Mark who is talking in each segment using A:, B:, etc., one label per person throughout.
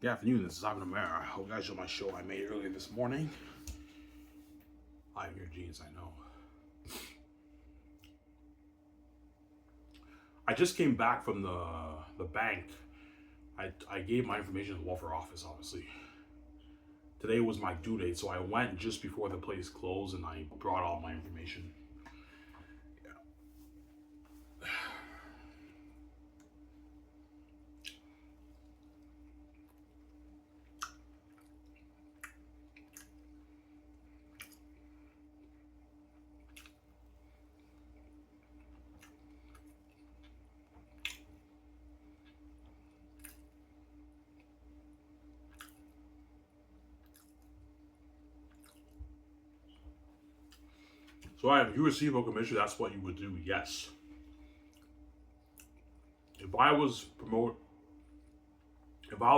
A: Good afternoon, this is Ivan Amara. I hope you guys enjoyed my show I made earlier this morning. I have your jeans, I know. I just came back from the bank. I gave my information to the welfare office, obviously. Today was my due date, so I went just before the place closed and I brought all my information. So if you were CFL commissioner, that's what you would do, yes. If I was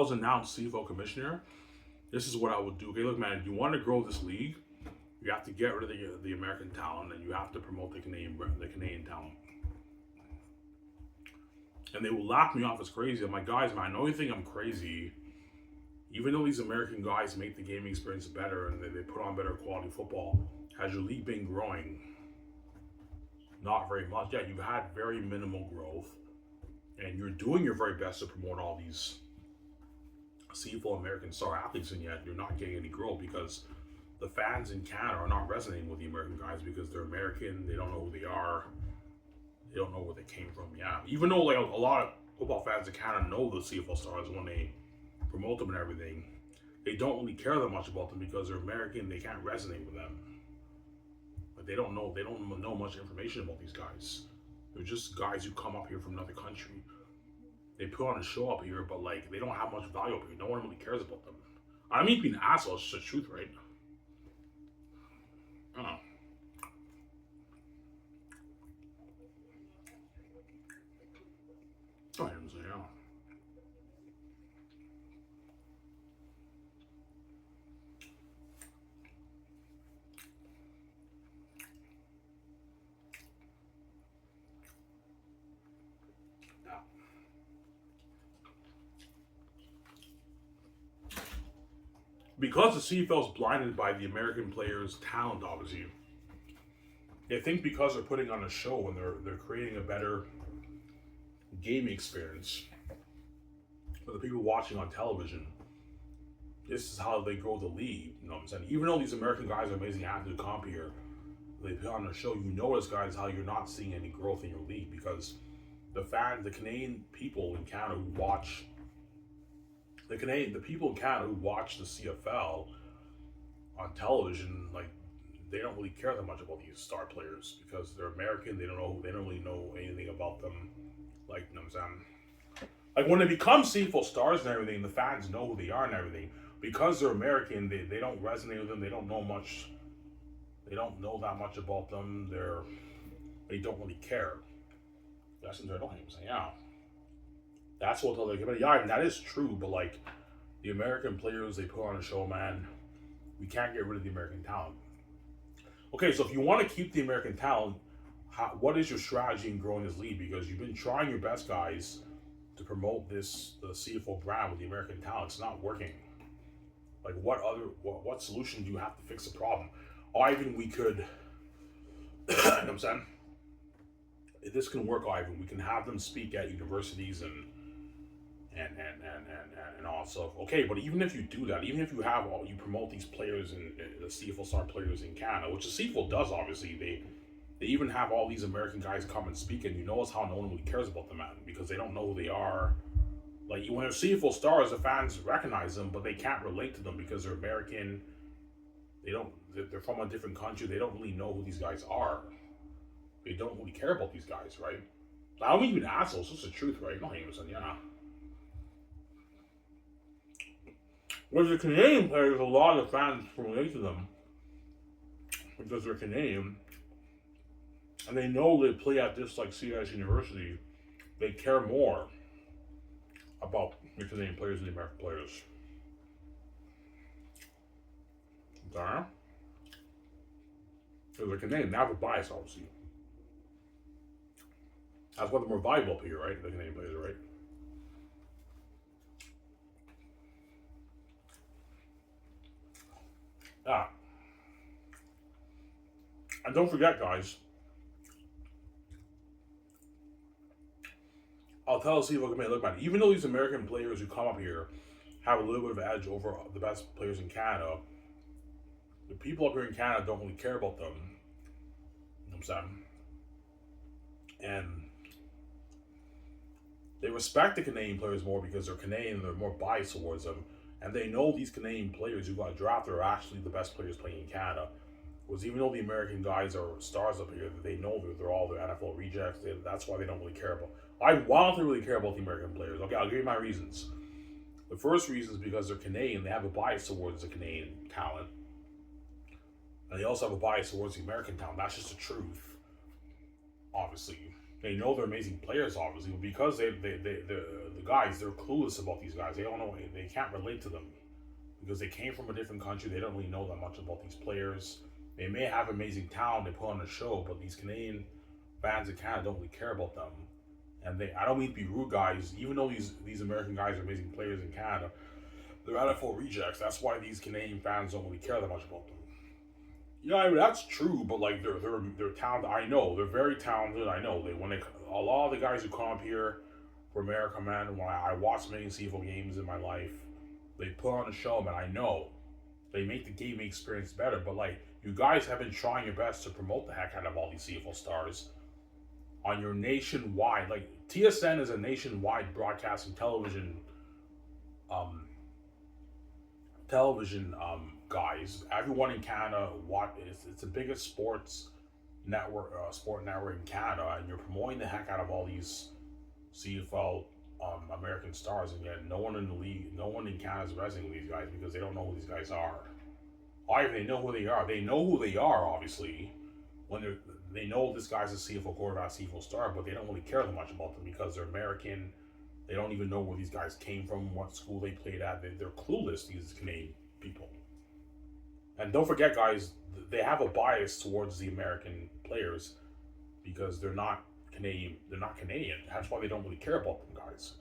A: announced CFL commissioner, this is what I would do. Okay, look, man, if you want to grow this league, you have to get rid of the American talent, and you have to promote the Canadian talent. And they will laugh me off as crazy. I'm like, guys, man, I know you think I'm crazy. Even though these American guys make the gaming experience better and they put on better quality football, has your league been growing? Not very much. Yeah, you've had very minimal growth, and you're doing your very best to promote all these CFL American star athletes, and yet you're not getting any growth because the fans in Canada are not resonating with the American guys because they're American. They don't know who they are. They don't know where they came from. Yeah, even though like a lot of football fans in Canada know the CFL stars when they promote them and everything, they don't really care that much about them because they're American. They can't resonate with them. Like they don't know much information about these guys. They're just guys who come up here from another country. They put on a show up here, but like they don't have much value up here. No one really cares about them. I mean, being assholes, it's the truth, right? I don't know. I am saying, yeah. Yeah. Because the CFL is blinded by the American players' talent, obviously, they think because they're putting on a show and they're creating a better gaming experience for the people watching on television, this is how they grow the league. You know what I'm saying? Even though these American guys are amazing athletes who come here, they put on a show. You notice, guys, how you're not seeing any growth in your league because the Canadian people in Canada who watch the people in Canada who watch the CFL on television, like they don't really care that much about these star players because they're American. They don't really know anything about them. Like, you know what I'm saying? Like when they become CFL stars and everything, the fans know who they are and everything. Because they're American, they don't resonate with them. They don't know much. They don't know that much about them. They don't really care. That's what they're doing. Yeah, that's what they're like. Yeah, and that is true. But like the American players, they put on a show, man. We can't get rid of the American talent. Okay, so if you want to keep the American talent, what is your strategy in growing this league? Because you've been trying your best, guys, to promote the CFO brand with the American talent. It's not working. Like, what solution do you have to fix the problem? Ivan, we could, you know what I'm saying? If this can work, Ivan, we can have them speak at universities and all stuff. Okay, but even if you do that, even if you promote these players and the CFL star players in Canada, which the CFL does, obviously, they even have all these American guys come and speak, and you notice how no one really cares about them, man, because they don't know who they are. Like when they're CFL stars, the fans recognize them, but they can't relate to them because they're American. They're from a different country. They don't really know who these guys are. They don't really care about these guys, right? I don't even assholes. It's the truth, right? No, Jameson, yeah. With the Canadian players, a lot of fans relate to them because they're Canadian, and they know they play at this like CS University. They care more about the Canadian players than the American players. Okay? Because they're Canadian, they have a bias, obviously. That's why they're more valuable up here, right? The Canadian players, right? Ah, and don't forget, guys, I'll tell the CFL committee, look, man, even though these American players who come up here have a little bit of an edge over the best players in Canada, the people up here in Canada don't really care about them. You know what I'm saying? And they respect the Canadian players more because they're Canadian and they're more biased towards them. And they know these Canadian players who got drafted are actually the best players playing in Canada. Because even though the American guys are stars up here, they know they're all the NFL rejects. That's why they don't really care about. Why don't they really care about the American players? Okay, I'll give you my reasons. The first reason is because they're Canadian. They have a bias towards the Canadian talent. And they also have a bias towards the American talent. That's just the truth, obviously. They know they're amazing players, obviously, but because the guys, they're clueless about these guys. They don't know, they can't relate to them because they came from a different country. They don't really know that much about these players. They may have amazing talent they put on the show, but these Canadian fans in Canada don't really care about them. And I don't mean to be rude, guys. Even though these American guys are amazing players in Canada, they're NFL rejects. That's why these Canadian fans don't really care that much about them. Yeah, I mean, that's true, but like they're talented. I know they're very talented. I know a lot of the guys who come up here for America, man. When I watch many CFL games in my life, they put on a show, man. I know they make the gaming experience better, but like you guys have been trying your best to promote the heck out of all these CFL stars on your nationwide. Like TSN is a nationwide broadcasting um, guys. Everyone in Canada, it's the biggest sport network in Canada, and you're promoting the heck out of all these CFL American stars, and yet no one in the league, no one in Canada is resonating with these guys because they don't know who these guys are. Or even they know who they are. They know who they are, obviously, when they know this guy's a CFL quarterback, CFL star, but they don't really care that much about them because they're American. They don't even know where these guys came from, what school they played at. They're clueless, these Canadian people. And don't forget, guys, they have a bias towards the American players because they're not Canadian. They're not Canadian. That's why they don't really care about them, guys.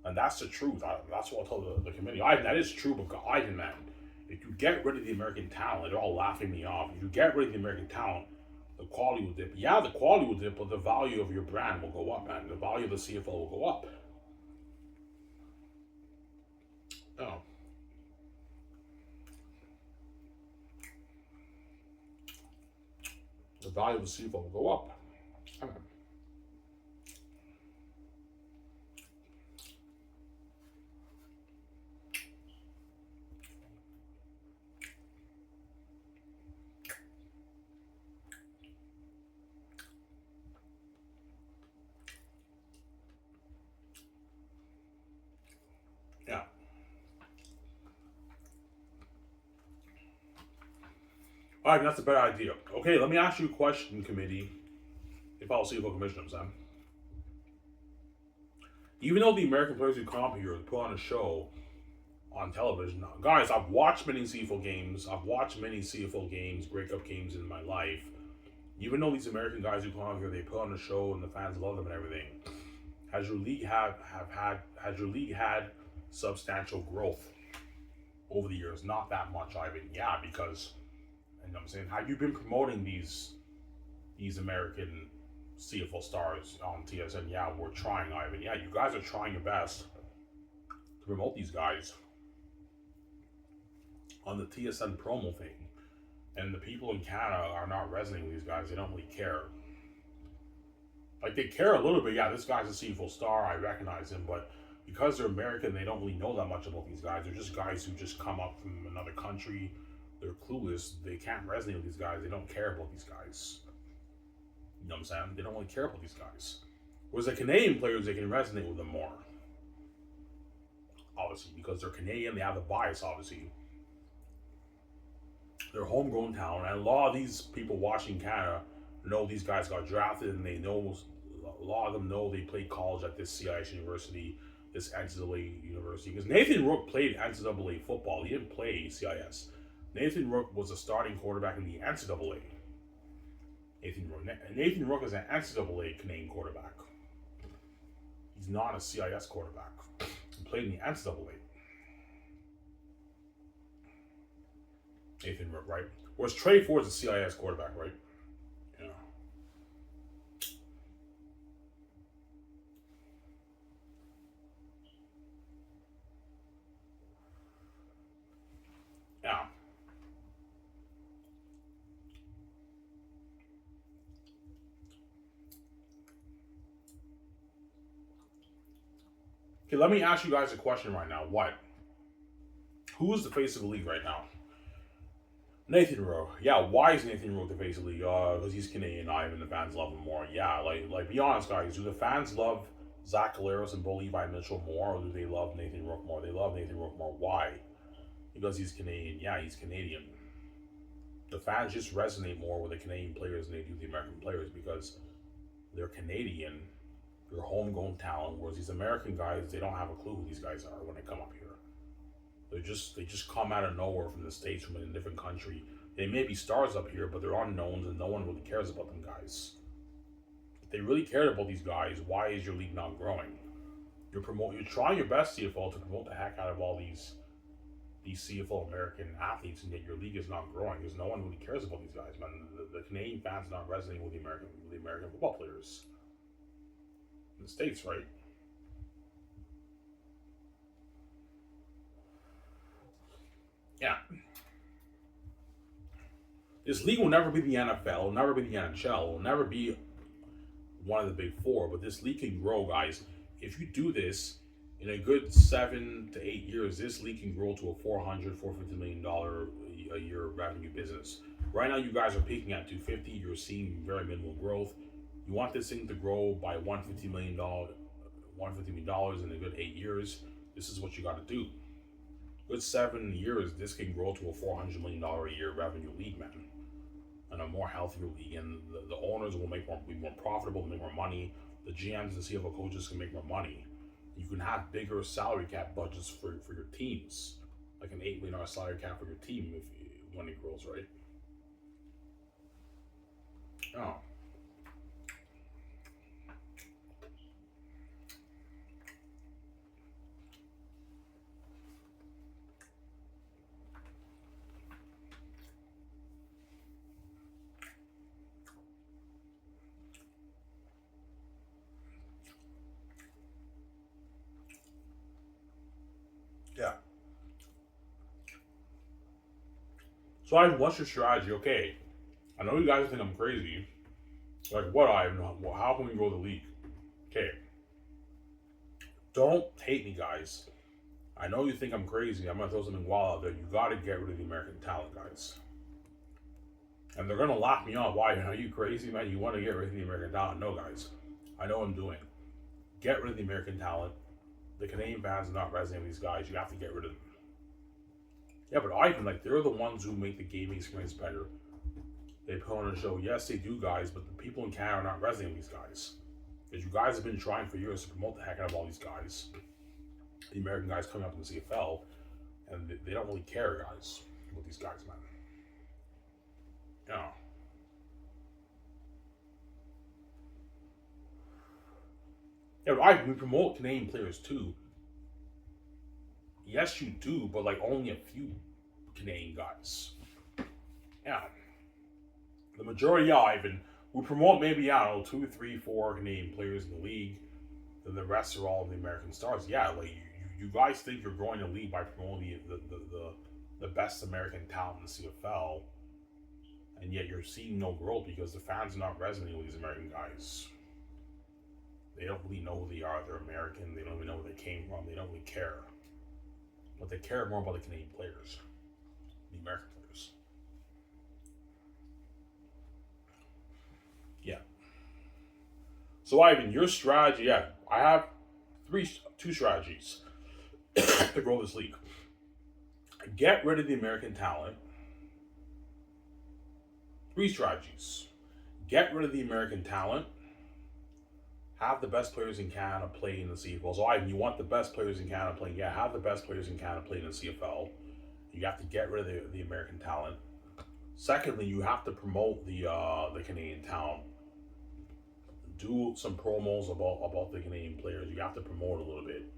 A: And that's the truth. That's what I'll tell the committee. That is true, but Ivan, man, if you get rid of the American talent, they're all laughing me off. If you get rid of the American talent, the quality will dip. Yeah, the quality will dip, but the value of your brand will go up, man. The value of the CFL will go up. Oh. The value of the CFL will go up. Yeah. All right, that's a better idea. Okay, let me ask you a question, committee. If I'll CFL commissioner, Sam. Even though the American players who come up here put on a show on television, guys, I've watched many CFL games. I've watched many CFL games, breakup games in my life. Even though these American guys who come out here, they put on a show and the fans love them and everything. Has your league has your league had substantial growth over the years? Not that much, Ivan. Yeah, because you know what I'm saying, have you been promoting these American CFL stars on TSN? Yeah, we're trying, Ivan. Yeah, you guys are trying your best to promote these guys on the TSN promo thing. And the people in Canada are not resonating with these guys. They don't really care. Like, they care a little bit. Yeah, this guy's a CFL star. I recognize him. But because they're American, they don't really know that much about these guys. They're just guys who just come up from another country. They're clueless. They can't resonate with these guys. They don't care about these guys. You know what I'm saying? They don't really care about these guys. Whereas the Canadian players, they can resonate with them more. Obviously, because they're Canadian, they have a bias, obviously. They're homegrown talent, and a lot of these people watching Canada know these guys got drafted, and they know a lot of them know they played college at this CIS university, this NCAA university. Because Nathan Rook played NCAA football. He didn't play CIS. Nathan Rook was a starting quarterback in the NCAA. Nathan Rook is an NCAA Canadian quarterback. He's not a CIS quarterback. He played in the NCAA. Nathan Rook, right? Was Trey Ford's a CIS quarterback, right? Yeah. Yeah. Okay, let me ask you guys a question right now. What? Who is the face of the league right now? Nathan Rowe. Yeah, why is Nathan Rowe the face of the league? Because he's Canadian, and the fans love him more. Yeah, like be honest, guys. Do the fans love Zach Caleros and Bo Levi Mitchell more, or do they love Nathan Rowe more? They love Nathan Rowe more. Why? Because he's Canadian. Yeah, he's Canadian. The fans just resonate more with the Canadian players than they do the American players because they're Canadian, they're homegrown talent, whereas these American guys, they don't have a clue who these guys are when they come up here. They just come out of nowhere from the States, from a different country. They may be stars up here, but they're unknowns and no one really cares about them guys. If they really cared about these guys, why is your league not growing? You're trying your best, CFL, to promote the heck out of all these CFL American athletes, and yet your league is not growing because no one really cares about these guys, man. The Canadian fans not resonating with the American football players in the States, right? Yeah. This league will never be the NFL, will never be the NHL, will never be one of the big four, but this league can grow, guys. If you do this in a good 7 to 8 years, this league can grow to a $400, $450 million a year revenue business. Right now, you guys are peaking at 250. You're seeing very minimal growth. You want this thing to grow by $150 in a good 8 years. This is what you got to do. Good 7 years, this can grow to a $400 million a year revenue league, man, and a more healthier league. And the owners will be more profitable, make more money. The GMs and CFL coaches can make more money. You can have bigger salary cap budgets for your teams, like an $8 million salary cap for your team when it grows, right? Oh, yeah. So what's your strategy? Okay, I know you guys think I'm crazy. Like what? How can we grow the league? Okay, don't hate me, guys. I know you think I'm crazy. I'm gonna throw something wild out there. You gotta get rid of the American talent, guys. And they're gonna laugh me off. Why? Are you crazy, man? You want to get rid of the American talent? No, guys. I know what I'm doing. Get rid of the American talent. The Canadian fans are not resonating with these guys. You have to get rid of them. Yeah, but they're the ones who make the gaming experience better. They put on a show. Yes, they do, guys, but the people in Canada are not resonating with these guys. Because you guys have been trying for years to promote the heck out of all these guys. The American guys coming up in the CFL, and they don't really care, guys, about these guys, man. Yeah. Yeah, but we promote Canadian players too. Yes, you do, but like only a few Canadian guys. Yeah, the majority, yeah, Ivan. We promote maybe I don't know 2, 3, 4 Canadian players in the league. Then the rest are all the American stars. Yeah, like you guys think you're growing the league by promoting the best American talent in the CFL, and yet you're seeing no growth because the fans are not resonating with these American guys. They don't really know who they are. They're American. They don't even know where they came from. They don't really care. But they care more about the Canadian players, the American players. Yeah. So Ivan, your strategy, yeah, I have two strategies to grow this league. Get rid of the American talent. Three strategies. Get rid of the American talent. Have the best players in Canada play in the CFL. So Ivan, you want the best players in Canada playing? Yeah, have the best players in Canada playing in the CFL. You have to get rid of the American talent. Secondly, you have to promote the Canadian talent. Do some promos about the Canadian players. You have to promote a little bit.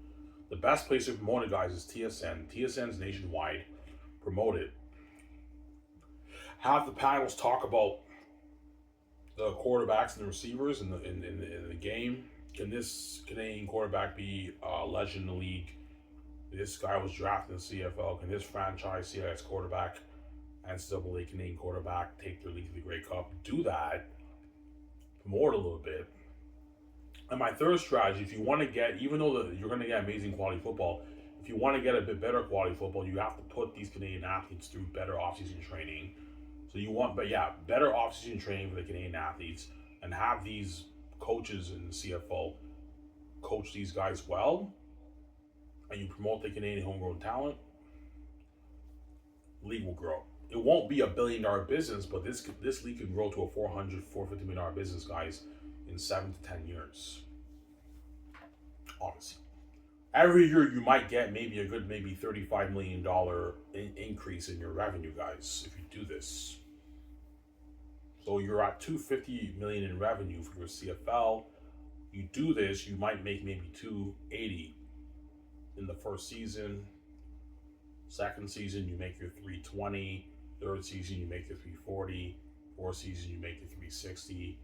A: The best place to promote it, guys, is TSN. TSN's nationwide. Promote it. have the panels talk about the quarterbacks and the receivers in the game. Can this Canadian quarterback be a legend in the league? This guy was drafted in the CFL. Can this franchise CIS quarterback, NCAA Canadian quarterback, take their league to the Grey Cup? Do that, promote a little bit. And my third strategy, if you want to get, even though you're going to get amazing quality football, if you want to get a bit better quality football, you have to put these Canadian athletes through better offseason training. So you want, but yeah, better offseason training for the Canadian athletes, and have these coaches in the CFL coach these guys well, and you promote the Canadian homegrown talent, league will grow. It won't be $1 billion business, but this league can grow to a $450 million business, guys, in 7 to 10 years. Obviously, every year you might get maybe a good $35 million increase in your revenue, guys, if you do this. So you're at $250 million in revenue for your CFL. You do this, you might make maybe $280 in the first season. Second season, you make your $320. Third season, you make your $340. Fourth season, you make your $360.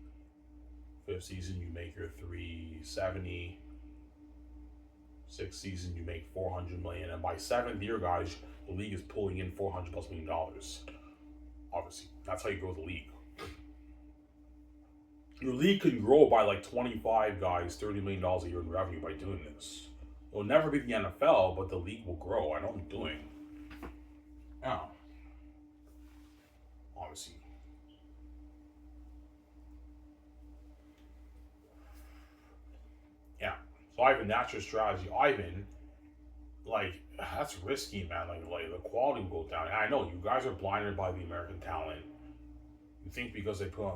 A: Fifth season, you make your $370. Sixth season, you make $400 million. And by seventh year, guys, the league is pulling in $400+ million. Obviously, that's how you grow the league. Your league can grow by like 25 guys, $30 million a year in revenue by doing this. It'll never be the NFL, but the league will grow. I know what I'm doing. Yeah. Obviously. Yeah. So Ivan, that's your strategy. Ivan, like, that's risky, man. Like the quality will go down. And I know you guys are blinded by the American talent. You think because they put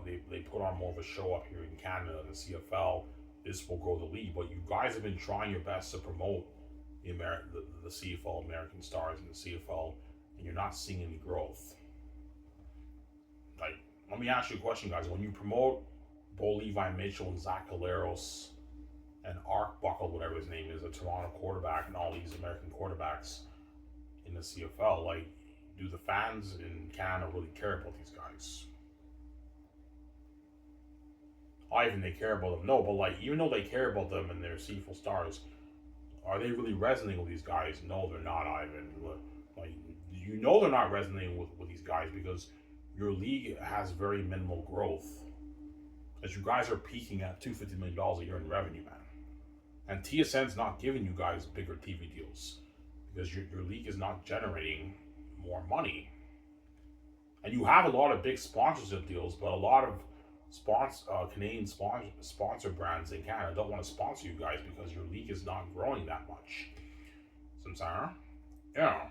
A: on more of a show up here in Canada, the CFL, this will grow the league. But you guys have been trying your best to promote the CFL American Stars and the CFL, and you're not seeing any growth. Like, let me ask you a question, guys. When you promote Bo Levi Mitchell and Zach Caleros and Ark Buckle, whatever his name is, a Toronto quarterback, and all these American quarterbacks in the CFL, like, do the fans in Canada really care about these guys? Ivan, they care about them. No, but like, even though they care about them and they're CFL stars, are they really resonating with these guys? No, they're not, Ivan. Like, you know they're not resonating with these guys because your league has very minimal growth. As you guys are peaking at $250 million a year in revenue, man. And TSN's not giving you guys bigger TV deals because your league is not generating more money. And you have a lot of big sponsorship deals, but a lot of Canadian sponsor brands in Canada don't want to sponsor you guys because your league is not growing that much. Samsara? Yeah.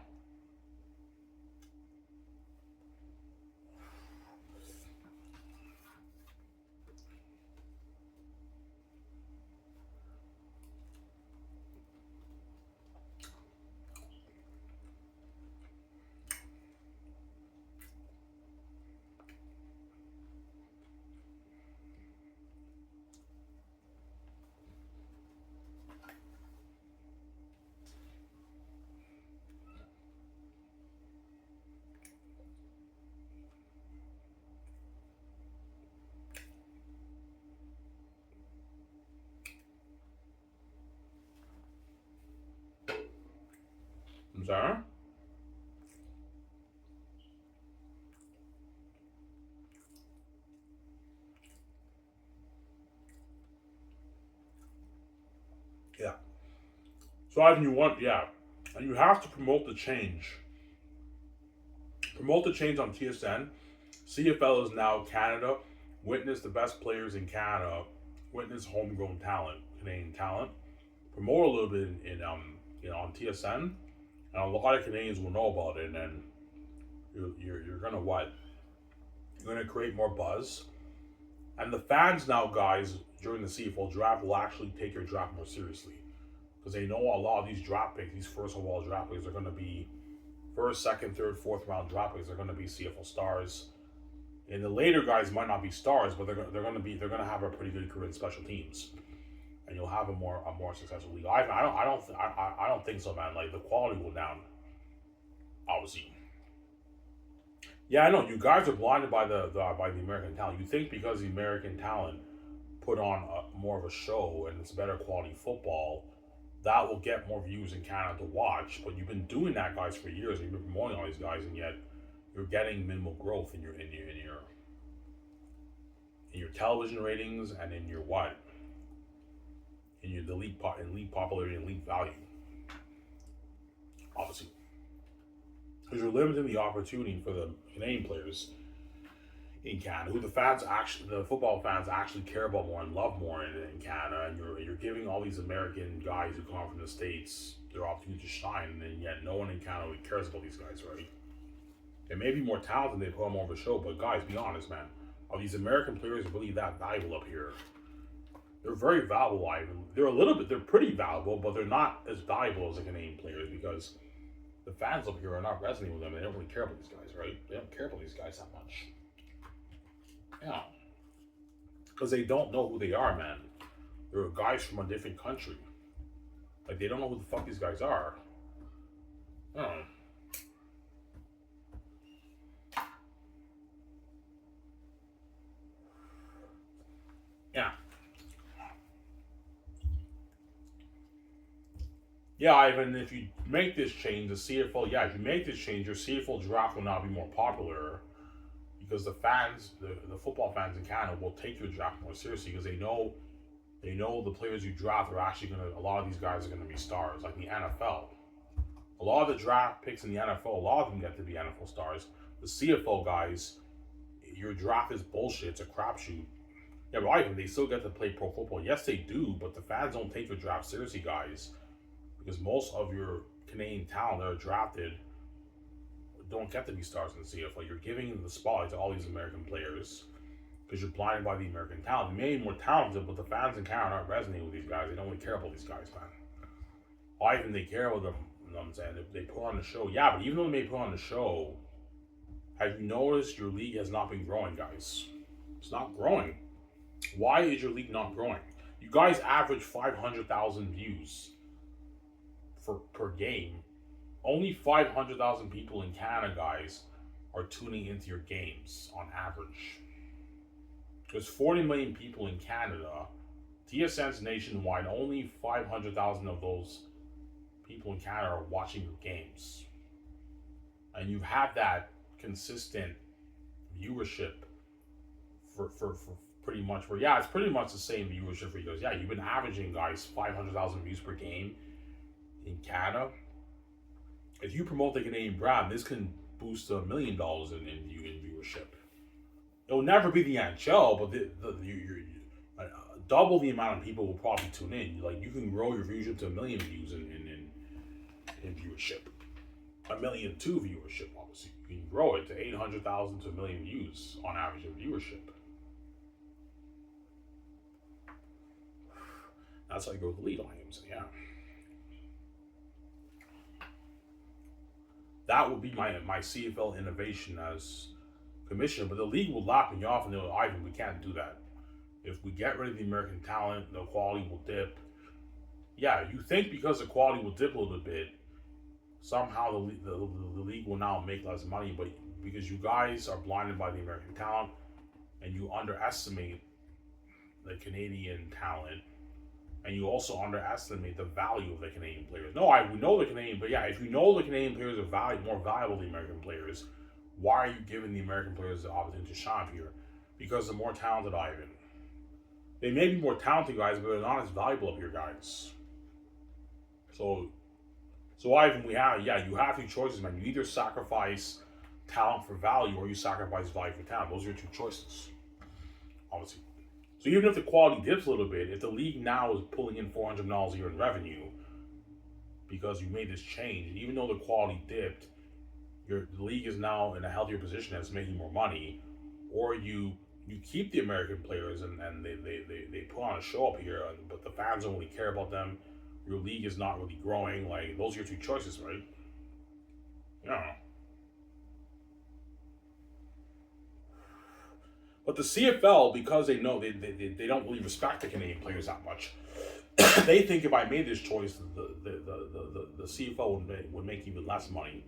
A: Samsara? Yeah. So Ivan, and you have to promote the change. Promote the change on TSN. CFL is now Canada. Witness the best players in Canada. Witness homegrown talent, Canadian talent. Promote a little bit on TSN, and a lot of Canadians will know about it. And then you're gonna what? You're gonna create more buzz, and the fans now, guys, during the CFL draft will actually take your draft more seriously because they know a lot of these draft picks, these first overall draft picks, are going to be first, second, third, fourth round draft picks. Are going to be CFL stars, and the later guys might not be stars, but they're going to have a pretty good career in special teams, and you'll have a more successful league. I don't think so, man. Like, the quality will down, obviously. Yeah, I know you guys are blinded by the American talent. You think because the American talent put on more of a show and it's better quality football, that will get more views in Canada to watch. But you've been doing that, guys, for years. You've been promoting all these guys, and yet you're getting minimal growth in your television ratings and in your what in your the league popularity and league value. Obviously, because you're limiting the opportunity for the Canadian players in Canada, who the football fans actually care about more and love more in Canada, and you're giving all these American guys who come from the States their opportunity to shine, and yet no one in Canada really cares about these guys, right? They may be more talented, they put on more of a show, but guys, be honest, man. Are these American players really that valuable up here? They're very valuable, Ivan. They're pretty valuable, but they're not as valuable as the Canadian players because the fans up here are not resonating with them. They don't really care about these guys, right? They don't care about these guys that much. Yeah. Because they don't know who they are, man. They're guys from a different country. Like, they don't know who the fuck these guys are. Oh. Yeah. Yeah, Ivan, if you make this change, the CFL, yeah, if you make this change, your CFL draft will now be more popular because the football fans in Canada will take your draft more seriously because they know the players you draft are actually a lot of these guys are gonna be stars, like the NFL. A lot of the draft picks in the NFL, a lot of them get to be NFL stars. The CFL guys, your draft is bullshit. It's a crapshoot. Yeah, but Ivan, they still get to play pro football. Yes, they do, but the fans don't take your draft seriously, guys, because most of your Canadian talent that are drafted don't get to be stars in the CFL. You're giving the spotlight to all these American players because you're blinded by the American talent. They may be more talented, but the fans in Canada aren't resonating with these guys. They don't really care about these guys, man. Why even they care about them? You know what I'm saying? If they put on the show, yeah, but even though they may put on the show, have you noticed your league has not been growing, guys? It's not growing. Why is your league not growing? You guys average 500,000 views per game. Only 500,000 people in Canada, guys, are tuning into your games on average. There's 40 million people in Canada. TSN's nationwide. Only 500,000 of those people in Canada are watching your games. And you've had that consistent viewership for pretty much it's pretty much the same viewership for you guys. Yeah, you've been averaging, guys, 500,000 views per game in Canada. If you promote the Canadian brand, this can boost $1 million in viewership. It'll never be the NHL, but double the amount of people will probably tune in. Like, you can grow your viewership to 1 million views in viewership. 1 million to viewership, obviously. You can grow it to 800,000 to 1 million views on average of viewership. That's how you grow the lead on him, so yeah. That would be my CFL innovation as commissioner, but the league will lap me off and they'll, Ivan, we can't do that. If we get rid of the American talent, the quality will dip. Yeah, you think because the quality will dip a little bit, somehow the league will now make less money, but because you guys are blinded by the American talent and you underestimate the Canadian talent, and you also underestimate the value of the Canadian players. No, we know the Canadian, but yeah, if you know the Canadian players are more valuable than the American players, why are you giving the American players the opportunity to shine here? Because they're more talented, Ivan. They may be more talented, guys, but they're not as valuable up here, guys. So Ivan, you have two choices, man. You either sacrifice talent for value, or you sacrifice value for talent. Those are your two choices, obviously. So even if the quality dips a little bit, if the league now is pulling in $400 a year in revenue because you made this change, and even though the quality dipped, the league is now in a healthier position and it's making more money, or you keep the American players and they put on a show up here, but the fans don't really care about them. Your league is not really growing. Like, those are your two choices, right? Yeah. But the CFL, because they know they don't really respect the Canadian players that much, they think if I made this choice, the CFL would make even less money.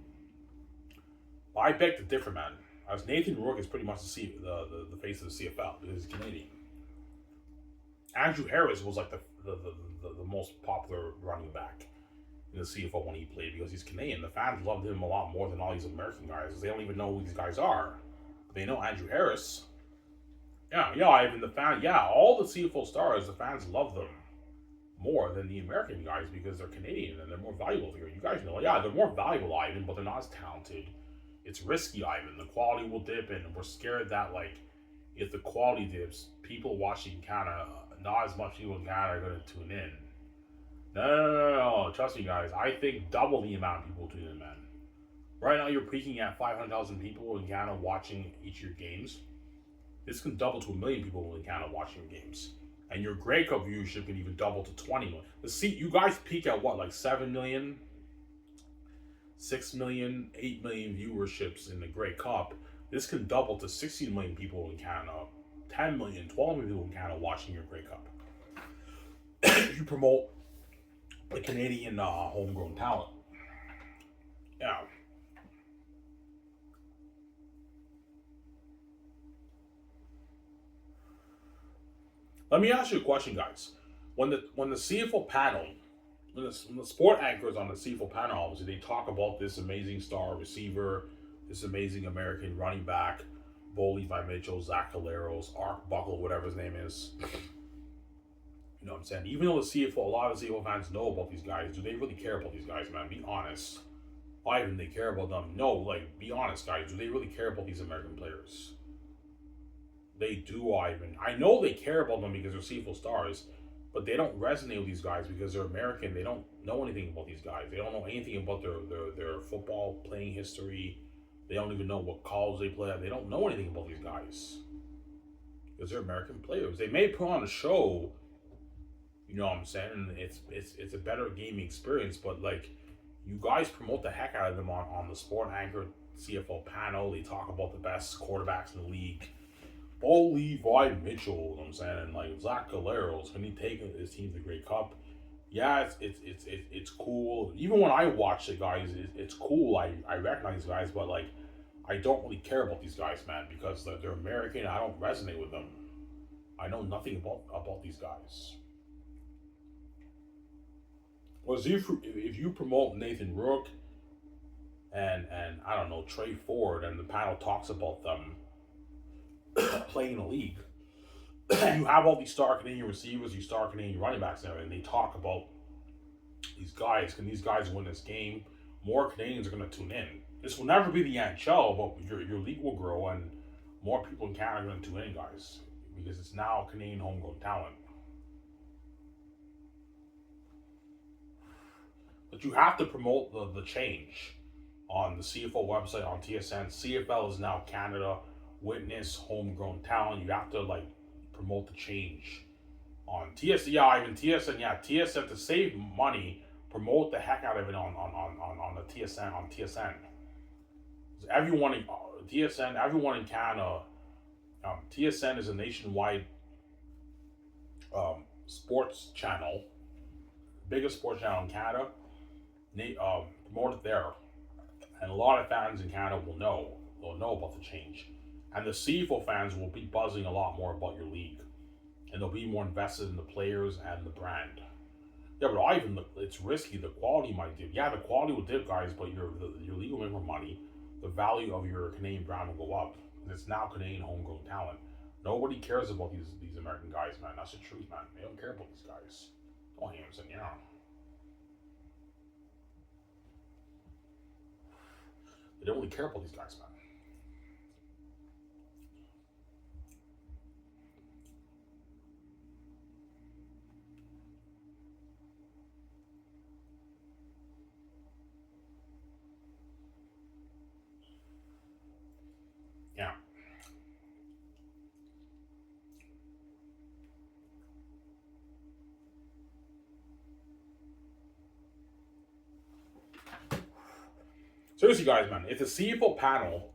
A: But I beg to differ, man. As Nathan Rourke is pretty much the face of the CFL because he's Canadian. Andrew Harris was like the most popular running back in the CFL when he played because he's Canadian. The fans loved him a lot more than all these American guys. They don't even know who these guys are. They know Andrew Harris. Yeah, even the fan. Yeah, all the CFL stars, the fans love them more than the American guys because they're Canadian and they're more valuable here. You guys know, yeah, they're more valuable, Ivan, but they're not as talented. It's risky, Ivan. The quality will dip, and we're scared that like if the quality dips, people watching Canada, not as much people in Canada are going to tune in. No. Trust me, guys. I think double the amount of people tune in, man. Right now, you're peaking at 500,000 people in Canada watching each of your games. This can double to 1 million people in Canada watching your games. And your Grey Cup viewership can even double to 20 million. You guys peak at what, like 7 million, 6 million, 8 million viewerships in the Grey Cup. This can double to 16 million people in Canada, 10 million, 12 million people in Canada watching your Grey Cup. You promote the Canadian homegrown talent. Yeah. Let me ask you a question, guys. When the CFL panel, when the sport anchors on the CFL panel, obviously they talk about this amazing star receiver, this amazing American running back, Bo Levi Mitchell, Zach Caleros, Ark Buckle, whatever his name is. You know what I'm saying? Even though a lot of CFL fans know about these guys, do they really care about these guys, man? Be honest. Why even they care about them? No, like, be honest, guys. Do they really care about these American players? They do, Ivan. I know they care about them because they're CFL stars, but they don't resonate with these guys because they're American. They don't know anything about these guys. They don't know anything about their football playing history. They don't even know what college they play at. They don't know anything about these guys because they're American players. They may put on a show, you know what I'm saying? And it's a better gaming experience, but like you guys promote the heck out of them on the Sport Anchor CFL panel. They talk about the best quarterbacks in the league. Bo Levi Mitchell, you know what I'm saying, and like Zach Caleros, can he take his team to the Grey Cup? Yeah, it's cool. Even when I watch the guys, it's cool. I recognize these guys, but like I don't really care about these guys, man, because they're American. I don't resonate with them. I know nothing about these guys. Whereas if you promote Nathan Rourke and I don't know Trey Ford, and the panel talks about them playing in the league, you have all these star Canadian receivers, these star Canadian running backs and everything. They talk about these guys. Can these guys win this game? More Canadians are going to tune in. This will never be the NHL, but your league will grow and more people in Canada are going to tune in, guys, because it's now Canadian homegrown talent. But you have to promote the change on the CFL website, on TSN. CFL is now Canada. Witness homegrown talent. You have to like promote the change on TSN. Yeah, even TSN. Yeah, TSN to save money. Promote the heck out of it on the TSN on TSN. Everyone in TSN, everyone in Canada. TSN is a nationwide sports channel, biggest sports channel in Canada. Promote it there, and a lot of fans in Canada will know. They'll know about the change. And the CFL fans will be buzzing a lot more about your league. And they'll be more invested in the players and the brand. Yeah, but Ivan, it's risky. The quality might dip. Yeah, the quality will dip, guys, but your league will make more money. The value of your Canadian brand will go up. And it's now Canadian homegrown talent. Nobody cares about these American guys, man. That's the truth, man. They don't care about these guys. Don't hear him saying, yeah. They don't really care about these guys, man. Yeah. Seriously, guys, man, if the CFL panel,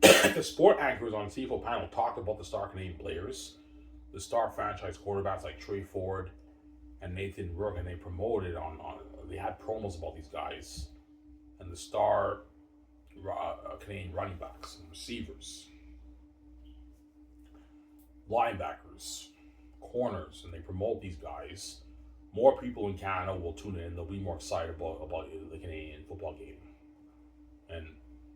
A: if the sport anchors on the CFL panel talk about the star Canadian players, the star franchise quarterbacks like Trey Ford and Nathan Rourke, and they promoted they had promos about these guys, and the star Canadian running backs and receivers, linebackers, corners, and they promote these guys, more people in Canada will tune in. They'll be more excited about the Canadian football game, and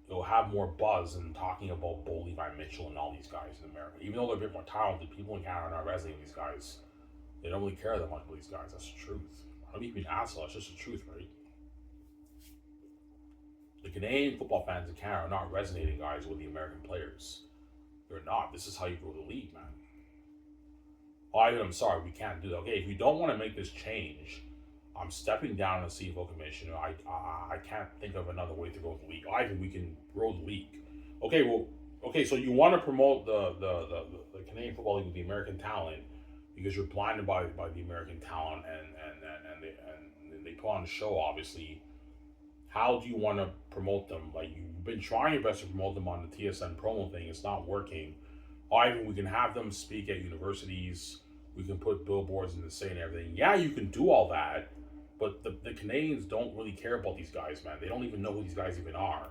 A: it'll have more buzz in talking about Bo Levi Mitchell and all these guys in America. Even though they're a bit more talented, people in Canada are not resonating with these guys. They don't really care that much about these guys. That's the truth. I don't mean to be an asshole. It's just the truth, right? The Canadian football fans in Canada are not resonating, guys, with the American players. They're not. This is how you grow the league, man. I'm sorry, we can't do that. Okay, if you don't want to make this change, I'm stepping down as CFL commissioner. I can't think of another way to grow the league. I think we can grow the league. Okay, so you want to promote the Canadian Football League with the American talent because you're blinded by the American talent and they put on the show, obviously. How do you want to promote them? Like, you've been trying your best to promote them on the TSN promo thing. It's not working. Either we can have them speak at universities. We can put billboards in the city and everything. Yeah, you can do all that. But the Canadians don't really care about these guys, man. They don't even know who these guys even are.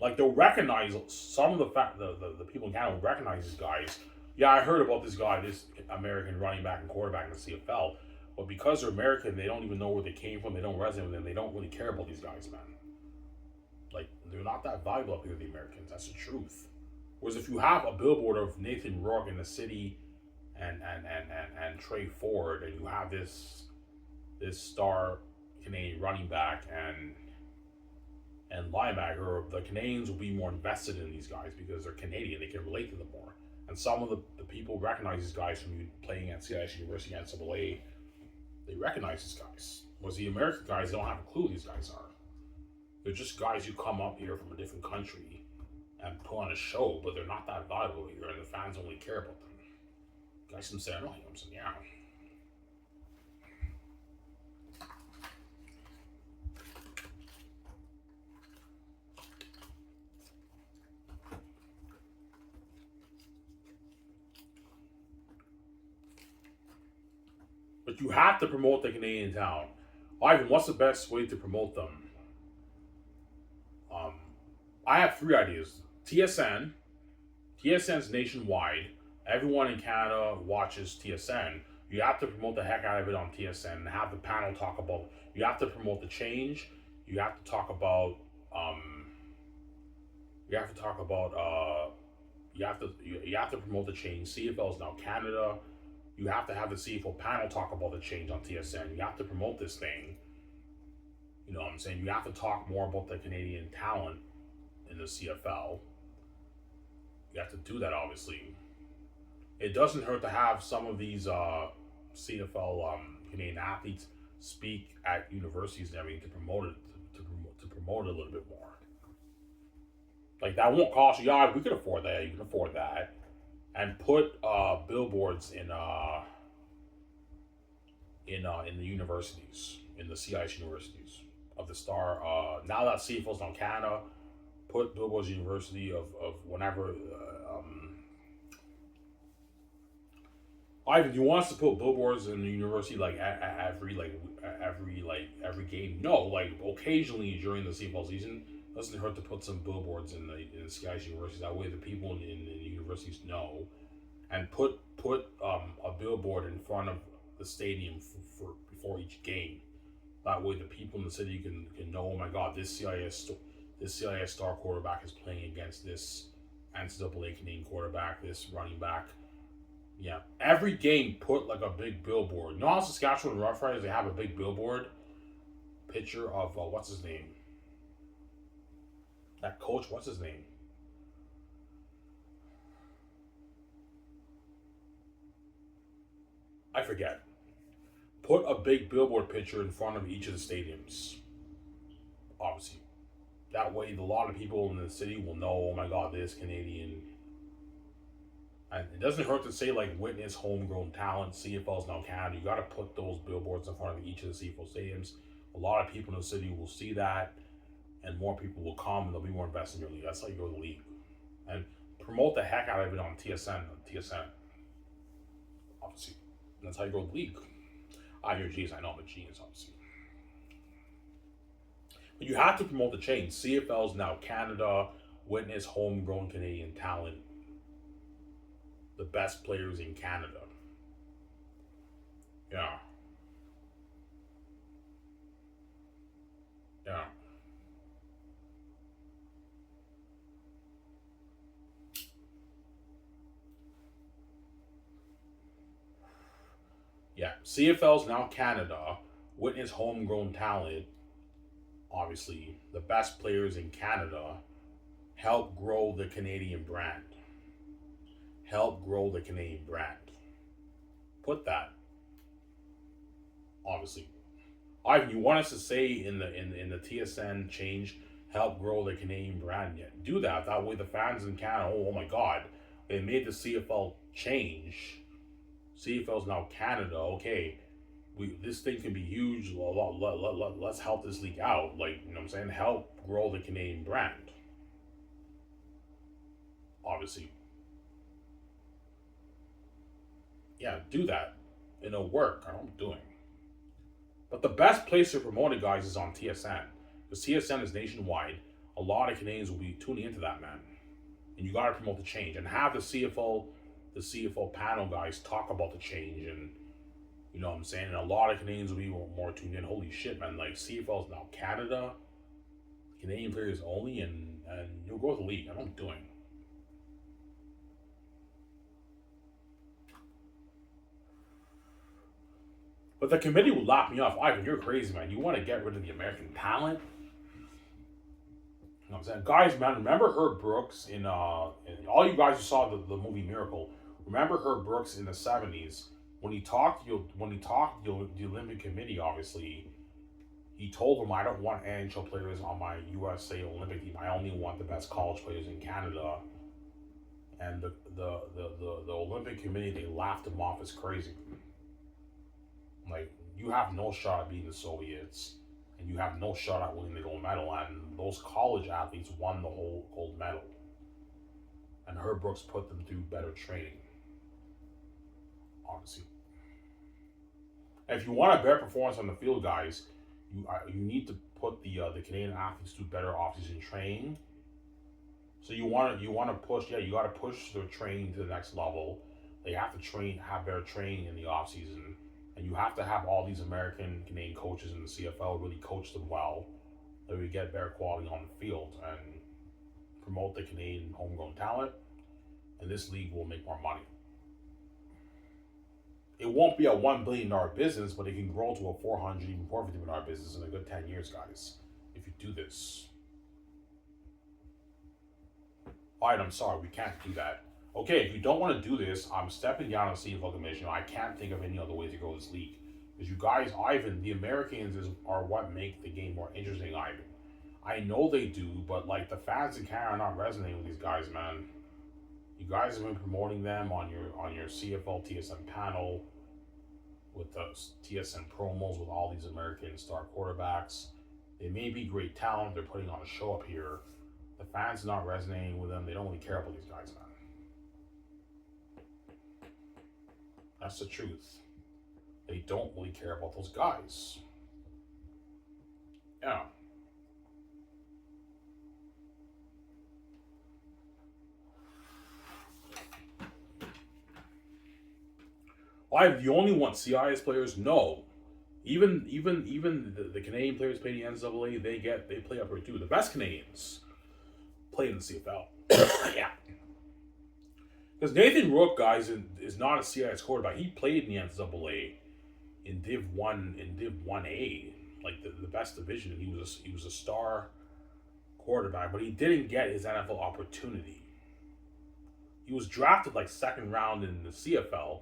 A: Like, they'll recognize some of the people in Canada will recognize these guys. Yeah, I heard about this guy, this American running back and quarterback in the CFL. But because they're American, they don't even know where they came from. They don't resonate with them. They don't really care about these guys, man. Like, they're not that valuable up here, the Americans. That's the truth. Whereas if you have a billboard of Nathan Rourke in the city and Trey Ford, and you have this star Canadian running back and linebacker, the Canadians will be more invested in these guys because they're Canadian. They can relate to them more. And some of the people recognize these guys from you playing at CIS University, NCAA. They recognize these guys. Whereas the American guys, they don't have a clue who these guys are. They're just guys who come up here from a different country and put on a show, but they're not that valuable here, and the fans don't really care about them. Guys can say, I know him. I'm saying, yeah. But you have to promote the Canadian talent. Ivan, what's the best way to promote them? I have 3 ideas. TSN's nationwide. Everyone in Canada watches TSN. You have to promote the heck out of it on TSN and have the panel talk about. You have to promote the change. You have to talk about. You have to talk about. You have to promote the change. CFL is now Canada. You have to have the CFL panel talk about the change on TSN. You have to promote this thing. You know what I'm saying? You have to talk more about the Canadian talent in the CFL. You have to do that, obviously. It doesn't hurt to have some of these CFL Canadian athletes speak at universities and everything to promote it, to promote it a little bit more. Like, that won't cost you. Yeah, we can afford that. You can afford that. And put billboards in the universities, in the CIS universities of the star. Now that CFL's now Canada, put billboards in university of whenever. Ivan, do you want us to put billboards in the university like every game? No, like occasionally during the CFL season. Doesn't hurt to put some billboards in the CIS universities. That way, the people in the universities know, and put a billboard in front of the stadium for before each game. That way, the people in the city can know. Oh my God, this CIS star quarterback is playing against this NCAA Canadian quarterback, this running back. Yeah, every game put like a big billboard. You know how Saskatchewan Roughriders, they have a big billboard picture of what's his name? That coach, what's his name? I forget. Put a big billboard picture in front of each of the stadiums. Obviously. That way, a lot of people in the city will know, oh my God, this Canadian. And it doesn't hurt to say, like, witness homegrown talent, CFL's now Canada. You got to put those billboards in front of each of the CFL stadiums. A lot of people in the city will see that, and more people will come, and they'll be more invested in your league. That's how you grow the league. And promote the heck out of it on TSN. Obviously. And that's how you grow the league. You're a genius. I know I'm a genius, obviously. You have to promote the change. CFL is now Canada. Witness homegrown Canadian talent. The best players in Canada. Yeah. Yeah. Yeah. CFL is now Canada. Witness homegrown talent. Obviously, the best players in Canada. Help grow the Canadian brand. Help grow the Canadian brand. Put that, obviously. Ivan, you want us to say in the TSN change, help grow the Canadian brand? Yet do that. That way, the fans in Canada, oh my God, they made the CFL change. CFL is now Canada. Okay, this thing can be huge. Let's help this league out. Like, you know what I'm saying? Help grow the Canadian brand. Obviously, yeah, do that. It'll work. I know what I'm doing. But the best place to promote it, guys, is on TSN. Because TSN is nationwide. A lot of Canadians will be tuning into that, man. And you gotta promote the change. And have the CFL panel guys talk about the change, and you know what I'm saying? And a lot of Canadians will be more tuned in. Holy shit, man. Like, CFL is now Canada, Canadian players only, and you'll grow the league. I know what I'm doing. But the committee will lock me off. Ivan, you're crazy, man. You want to get rid of the American talent? You know what I'm saying? Guys, man, remember Herb Brooks in all you guys who saw the movie Miracle, remember Herb Brooks in the 70s when he talked the Olympic Committee, obviously, he told them, I don't want NHL players on my USA Olympic team. I only want the best college players in Canada. And the Olympic Committee, they laughed him off as crazy. Like, you have no shot at beating the Soviets, and you have no shot at winning the gold medal. And those college athletes won the whole gold medal. And Herb Brooks put them through better training, obviously. And if you want a better performance on the field, guys, you need to put the Canadian athletes through better off-season training. So you want to push, yeah, you got to push their training to the next level. They have to have better training in the off-season. And you have to have all these American Canadian coaches in the CFL really coach them well, that we get better quality on the field and promote the Canadian homegrown talent, and this league will make more money. It won't be a $1 billion business, but it can grow to a 400, even $450 million business in a good 10 years, guys, if you do this. All right, I'm sorry, we can't do that. Okay, if you don't want to do this, I'm stepping down as CFL commissioner. I can't think of any other way to grow this league. Because you guys, Ivan, the Americans are what make the game more interesting, Ivan. I know they do, but like the fans in Canada are not resonating with these guys, man. You guys have been promoting them on your CFL TSN panel, with the TSN promos with all these American star quarterbacks. They may be great talent. They're putting on a show up here. The fans are not resonating with them. They don't really care about these guys, man. That's the truth. They don't really care about those guys. Yeah. Why you only want CIS players? No. Even the Canadian players playing the NCAA, they play up here too. The best Canadians play in the CFL. Yeah. Because Nathan Rook, guys, is not a CIS quarterback. He played in the NCAA in Div 1 in Div 1A, like the best division. He was a star quarterback, but he didn't get his NFL opportunity. He was drafted like second round in the CFL,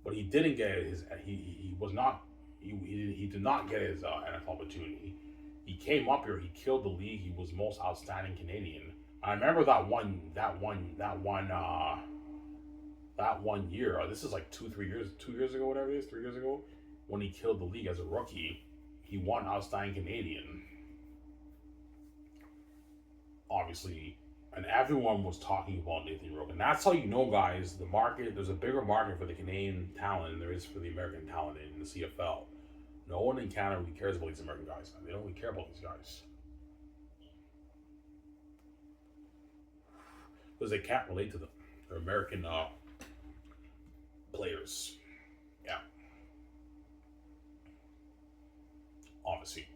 A: but he didn't get his. He was not. He did not get his NFL opportunity. He came up here. He killed the league. He was most outstanding Canadian. I remember that one year. This is like 2 years ago, whatever it is, 3 years ago, when he killed the league as a rookie. He won outstanding Canadian, obviously, and everyone was talking about Nathan Rook. And that's how you know, guys, the market. There's a bigger market for the Canadian talent than there is for the American talent in the CFL. No one in Canada really cares about these American guys, man. They don't really care about these guys. because they can't relate to them. They're American players. Yeah, obviously.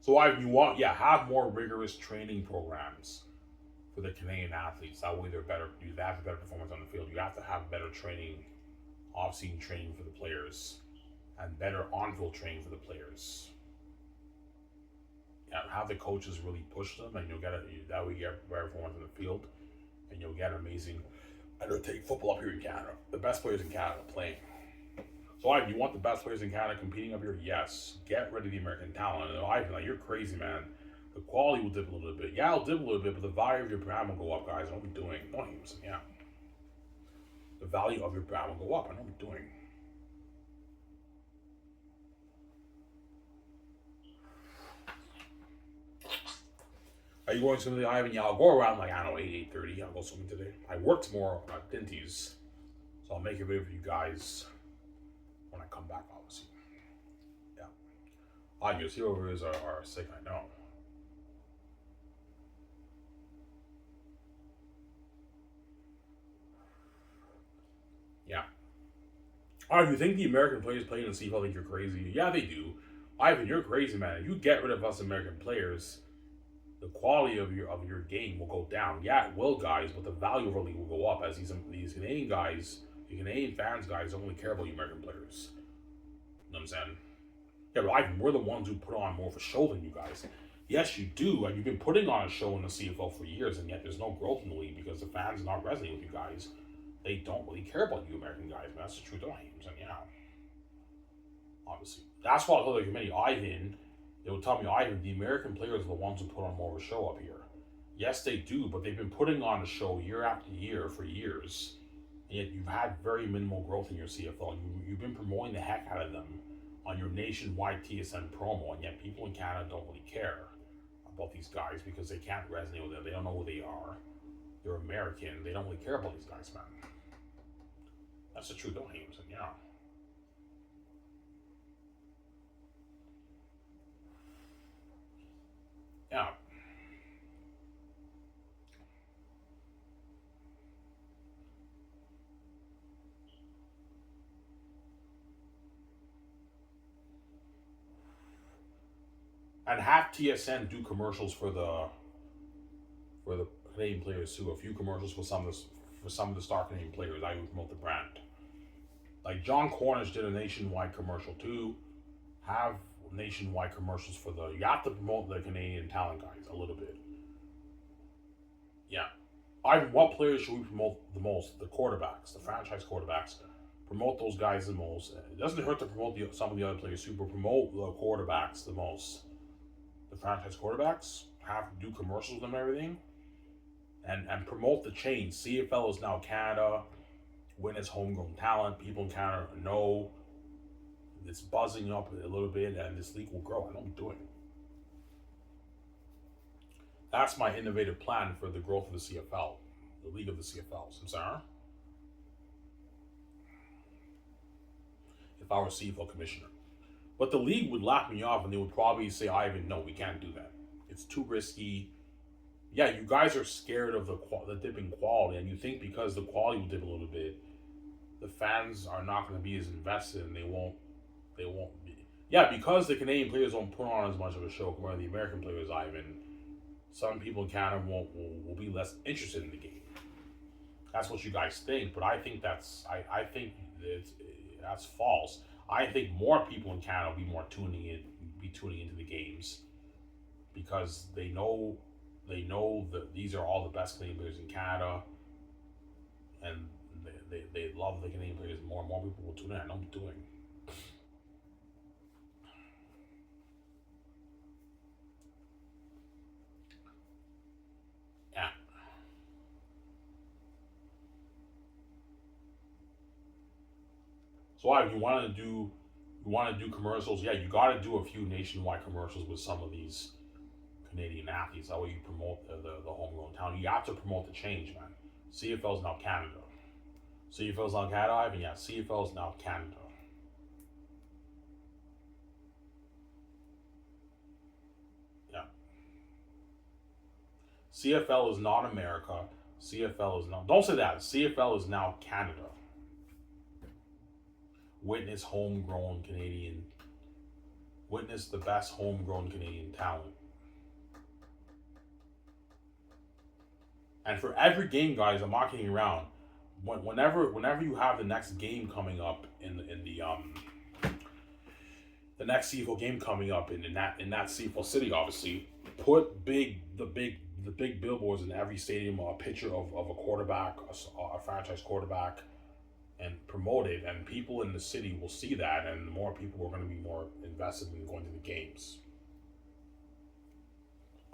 A: So you want, yeah, have more rigorous training programs for the Canadian athletes. That way they're better. You have a better performance on the field. You have to have better training, off-season training for the players, and better on-field training for the players. Yeah, have the coaches really push them, and you'll get it. That way you get better performance on the field, and you'll get amazing. And it'll take football up here in Canada. The best players in Canada playing. So, Ivan, you want the best players in Canada competing up here? Yes. Get rid of the American talent. And Ivan, like, you're crazy, man. The quality will dip a little bit. Yeah, it'll dip a little bit, but the value of your brand will go up, guys. I know what I'm doing. No names, yeah. The value of your brand will go up. I know what I'm doing. Are you going swimming today, Ivan? Yeah, I'll go around like, I don't know, 8:30. I'll go swimming today. I work tomorrow at Dinty's, so I'll make a video for you guys when I come back, obviously. Yeah. Your CFLers are sick, I know. Yeah. You think the American players playing in the CFL think you're crazy? Yeah, they do. Ivan, you're crazy, man. If you get rid of us American players, the quality of your game will go down. Yeah, it will, guys, but the value of our league will go up as these Canadian guys, the Canadian fans, guys, don't really care about you American players. You know what I'm saying? Yeah, but Ivan, we're the ones who put on more of a show than you guys. Yes, you do, and you've been putting on a show in the CFL for years, and yet there's no growth in the league because the fans are not resonating with you guys. They don't really care about you American guys, man. That's the truth, don't you? And yeah, obviously. That's why I told the committee, Ivan, they would tell me, Ivan, the American players are the ones who put on more of a show up here. Yes, they do, but they've been putting on a show year after year for years, and yet you've had very minimal growth in your CFL. You've been promoting the heck out of them on your nationwide TSN promo, and yet people in Canada don't really care about these guys because they can't resonate with them. They don't know who they are. They're American. They don't really care about these guys, man. That's the truth, don't you? Yeah. Yeah. And have TSN do commercials for the Canadian players too. A few commercials for some of the star Canadian players. I would promote the brand. Like John Cornish did a nationwide commercial too. Have nationwide commercials for the. You have to promote the Canadian talent guys a little bit. Yeah. What players should we promote the most? The quarterbacks, the franchise quarterbacks. Promote those guys the most. It doesn't hurt to promote some of the other players too, but promote the quarterbacks the most. The franchise quarterbacks have to do commercials with them and everything. And promote the change. CFL is now Canada. Witness homegrown talent. People in Canada know it's buzzing up a little bit, and this league will grow. I know I'm doing. That's my innovative plan for the growth of the CFL, the league of the CFLs. I'm sorry. If I were CFL commissioner, but the league would laugh me off, and they would probably say, "Ivan, no, we can't do that. It's too risky." Yeah, you guys are scared of the dipping quality, and you think because the quality will dip a little bit, the fans are not going to be as invested, and they won't be. Yeah, because the Canadian players don't put on as much of a show compared to the American players, Ivan. Some people in Canada will be less interested in the game. That's what you guys think, but I think I think that's false. I think more people in Canada will be tuning into the games because they know that these are all the best Canadian players in Canada, and they love the Canadian players more and more people will tune in. I know I'm doing. Yeah. So if you want to do commercials, yeah, you got to do a few nationwide commercials with some of these Canadian athletes. That way you promote the homegrown talent. You have to promote the change, man. CFL is now Canada. CFL is now Canada, Ivan. Yeah, CFL is now Canada. CFL is not America. CFL is not. Don't say that. CFL is now Canada. Witness homegrown Canadian. Witness the best homegrown Canadian talent. And for every game, guys, I'm not kidding around. Whenever you have the next game coming up in the next CFL game coming up in that CFL city, obviously, put the big billboards in every stadium, a picture of a quarterback, a franchise quarterback, and promote it, and people in the city will see that, and more people are going to be more invested in going to the games,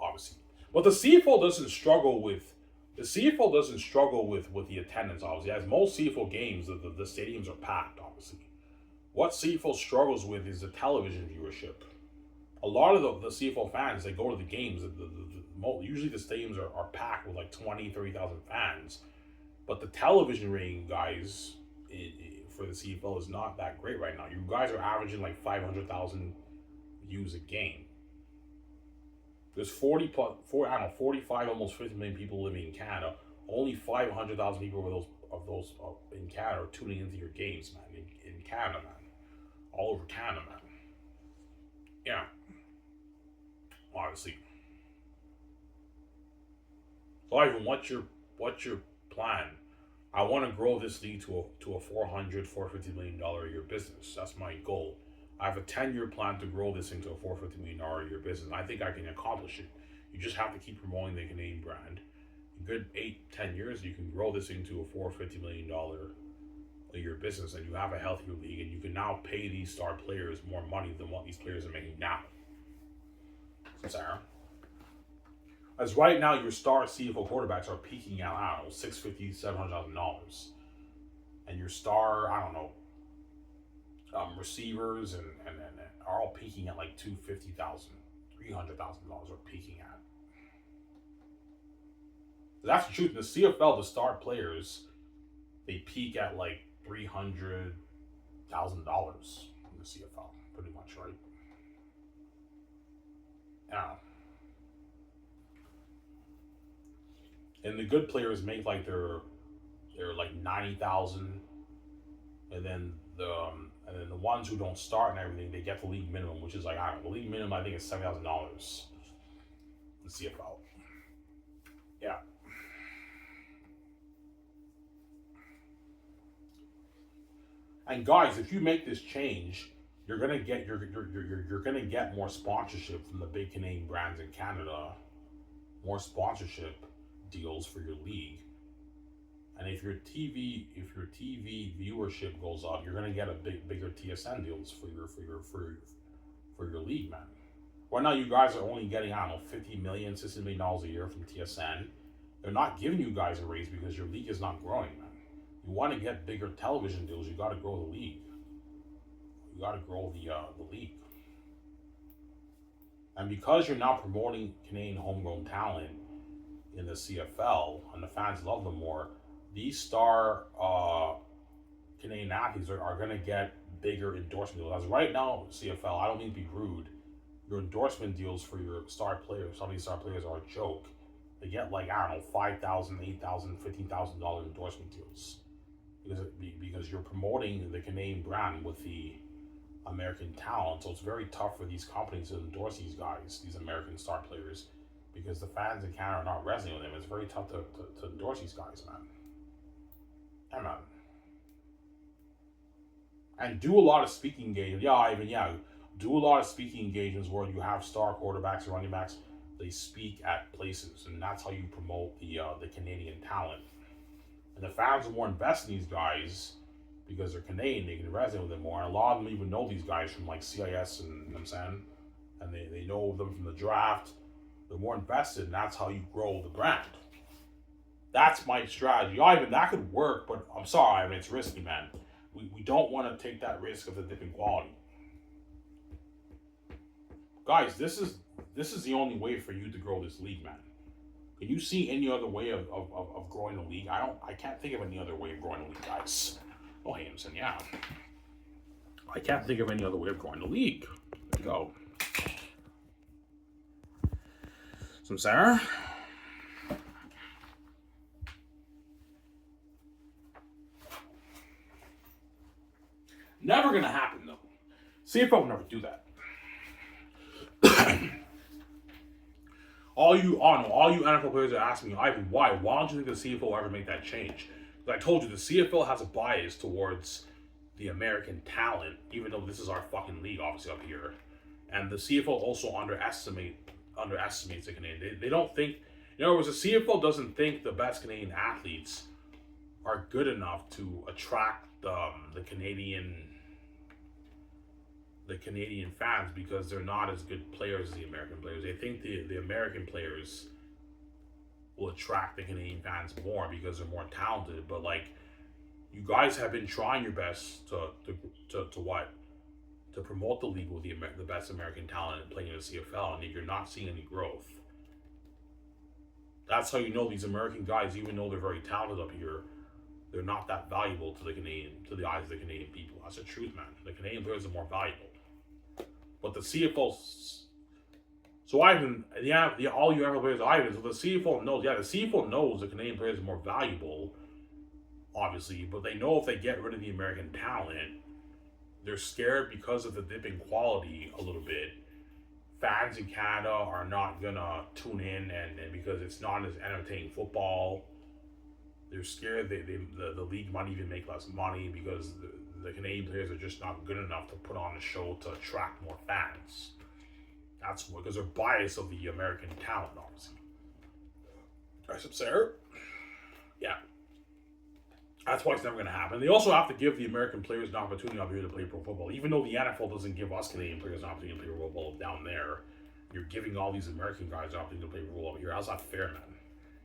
A: obviously. But the CFL doesn't struggle with the attendance, obviously. As most CFL games, the stadiums are packed, obviously. What CFL struggles with is the television viewership. A lot of the CFL fans, they go to the games, usually the stadiums are packed with like 20, 30,000 fans. But the television rating, guys, for the CFL is not that great right now. You guys are averaging like 500,000 views a game. There's 45, almost 50 million people living in Canada. Only 500,000 people of those in Canada are tuning into your games, man. In Canada, man. All over Canada, man. Yeah. Obviously. So Ivan, what's your plan? I want to grow this league to a $450 million a year business. That's my goal. I have a 10-year plan to grow this into a $450 million a year business. I think I can accomplish it. You just have to keep promoting the Canadian brand. In good 8-10 years, you can grow this into a $450 million a year business, and you have a healthier league, and you can now pay these star players more money than what these players are making now. So, Sarah, as right now, your star CFL quarterbacks are peaking out, I don't know, $650,000, $700,000, and your star, I don't know, receivers and are all peaking at like $250,000, $300,000 are peaking at. That's the truth. In the CFL, the star players, they peak at like $300,000 in the CFL, pretty much, right? Yeah. And the good players make like they're like 90,000, and then the ones who don't start and everything, they get the league minimum, which is like, I don't know, the league minimum I think is $7,000 in CFL. Yeah. And guys, if you make this change, you're gonna get you're gonna get more sponsorship from the big Canadian brands in Canada, more sponsorship deals for your league. And if your TV viewership goes up, you're gonna get a bigger TSN deals for your league, man. Right now, you guys are only getting, I don't know, $50 million, $60 million a year from TSN. They're not giving you guys a raise because your league is not growing, man. You want to get bigger television deals, you got to grow the league. You got to grow the league. And because you're now promoting Canadian homegrown talent in the CFL, and the fans love them more, these star Canadian athletes are going to get bigger endorsement deals. As right now, CFL, I don't mean to be rude, your endorsement deals for your star players, some of these star players are a joke. They get like, I don't know, $5,000, $8,000, $15,000 endorsement deals. Because you're promoting the Canadian brand with the American talent. So it's very tough for these companies to endorse these guys, these American star players, because the fans in Canada are not resonating with them. It's very tough to endorse these guys, man. Yeah, man. And do a lot of speaking engagements. Do a lot of speaking engagements where you have star quarterbacks or running backs. They speak at places, and that's how you promote the Canadian talent. And the fans are more invested in these guys because they're Canadian. They can resonate with them more. And a lot of them even know these guys from like CIS, and you know what I'm saying, and they know them from the draft. They're more invested, and that's how you grow the brand. That's my strategy. Ivan, that could work, but I'm sorry, Ivan, it's risky, man. We don't want to take that risk of the dip in quality. Guys, this is the only way for you to grow this league, man. Can you see any other way of growing the league? I can't think of any other way of growing the league, guys. Oh, Hamson, yeah. I can't think of any other way of growing the league. There you go. Some Sarah. Never gonna happen though. CFL will never do that. all you NFL players are asking me, Ivan, why? Why don't you think the CFL will ever make that change? Because I told you the CFL has a bias towards the American talent, even though this is our fucking league, obviously up here. And the CFL also underestimates the Canadian. They don't think. In other words, the CFL doesn't think the best Canadian athletes are good enough to attract the Canadian fans because they're not as good players as the American players. They think the American players will attract the Canadian fans more because they're more talented. But like, you guys have been trying your best to promote the league with the best American talent and playing in the CFL, and you're not seeing any growth. That's how you know these American guys, even though they're very talented up here, they're not that valuable to the eyes of the Canadian people. That's the truth, man. The Canadian players are more valuable. But the CFL, so Ivan, all you NFL players, Ivan, so the CFL knows, the CFL knows the Canadian players are more valuable, obviously, but they know if they get rid of the American talent, they're scared because of the dipping quality a little bit. Fans in Canada are not gonna tune in, and because it's not as entertaining football, they're scared the league might even make less money because the Canadian players are just not good enough to put on a show to attract more fans. That's what, because they're biased of the American talent, obviously. Right, so Sarah? Yeah. That's why it's never going to happen. They also have to give the American players an opportunity up here to play pro football. Even though the NFL doesn't give us Canadian players an opportunity to play pro football down there, you're giving all these American guys an opportunity to play pro football up here. How's that fair, man?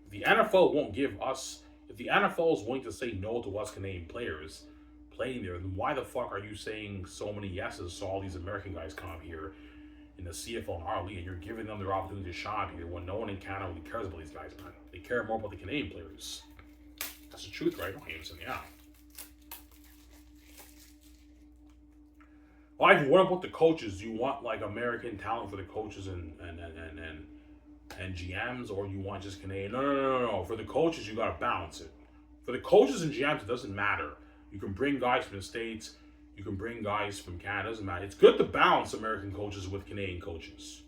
A: If the NFL won't give us, if the NFL is willing to say no to us Canadian players playing there, then why the fuck are you saying so many yeses so all these American guys come up here in the CFL and our league, and you're giving them their opportunity to shine here when no one in Canada really cares about these guys, man? They care more about the Canadian players. That's the truth, right? Yeah. Well, what about the coaches? Do you want like American talent for the coaches and GMs, or you want just Canadian? No. For the coaches, you gotta balance it. For the coaches and GMs, it doesn't matter. You can bring guys from the States. You can bring guys from Canada. It doesn't matter. It's good to balance American coaches with Canadian coaches.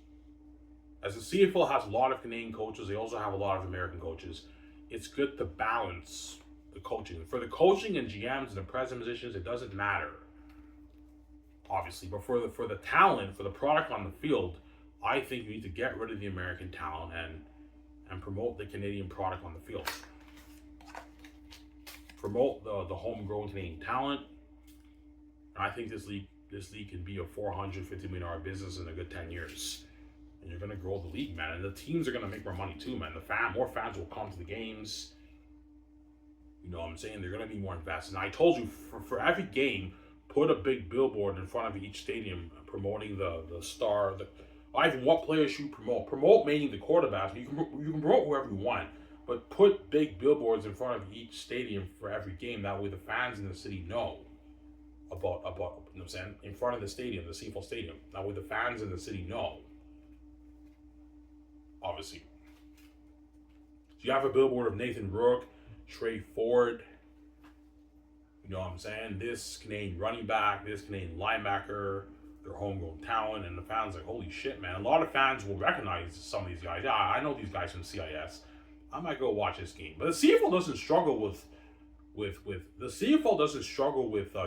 A: As the CFL has a lot of Canadian coaches, they also have a lot of American coaches. It's good to balance the coaching. For the coaching and GMs and the president positions, it doesn't matter, obviously. But for the talent, for the product on the field, I think you need to get rid of the American talent and promote the Canadian product on the field. Promote the homegrown Canadian talent. I think this league can be a $450 million business in a good 10 years. And you're going to grow the league, man. And the teams are going to make more money too, man. More fans will come to the games. You know what I'm saying? They're going to be more invested. And I told you, for every game, put a big billboard in front of each stadium promoting the star. Ivan, what players should you promote? Promote mainly the quarterbacks. You can promote whoever you want. But put big billboards in front of each stadium for every game. That way the fans in the city know about you know what I'm saying? In front of the stadium, the CFL stadium. That way the fans in the city know. Obviously. So you have a billboard of Nathan Rourke, Trey Ford, you know what I'm saying? This Canadian running back, this Canadian linebacker, their homegrown talent, and the fans are like, holy shit, man. A lot of fans will recognize some of these guys. Yeah, I know these guys from CIS. I might go watch this game. But the CFL doesn't struggle with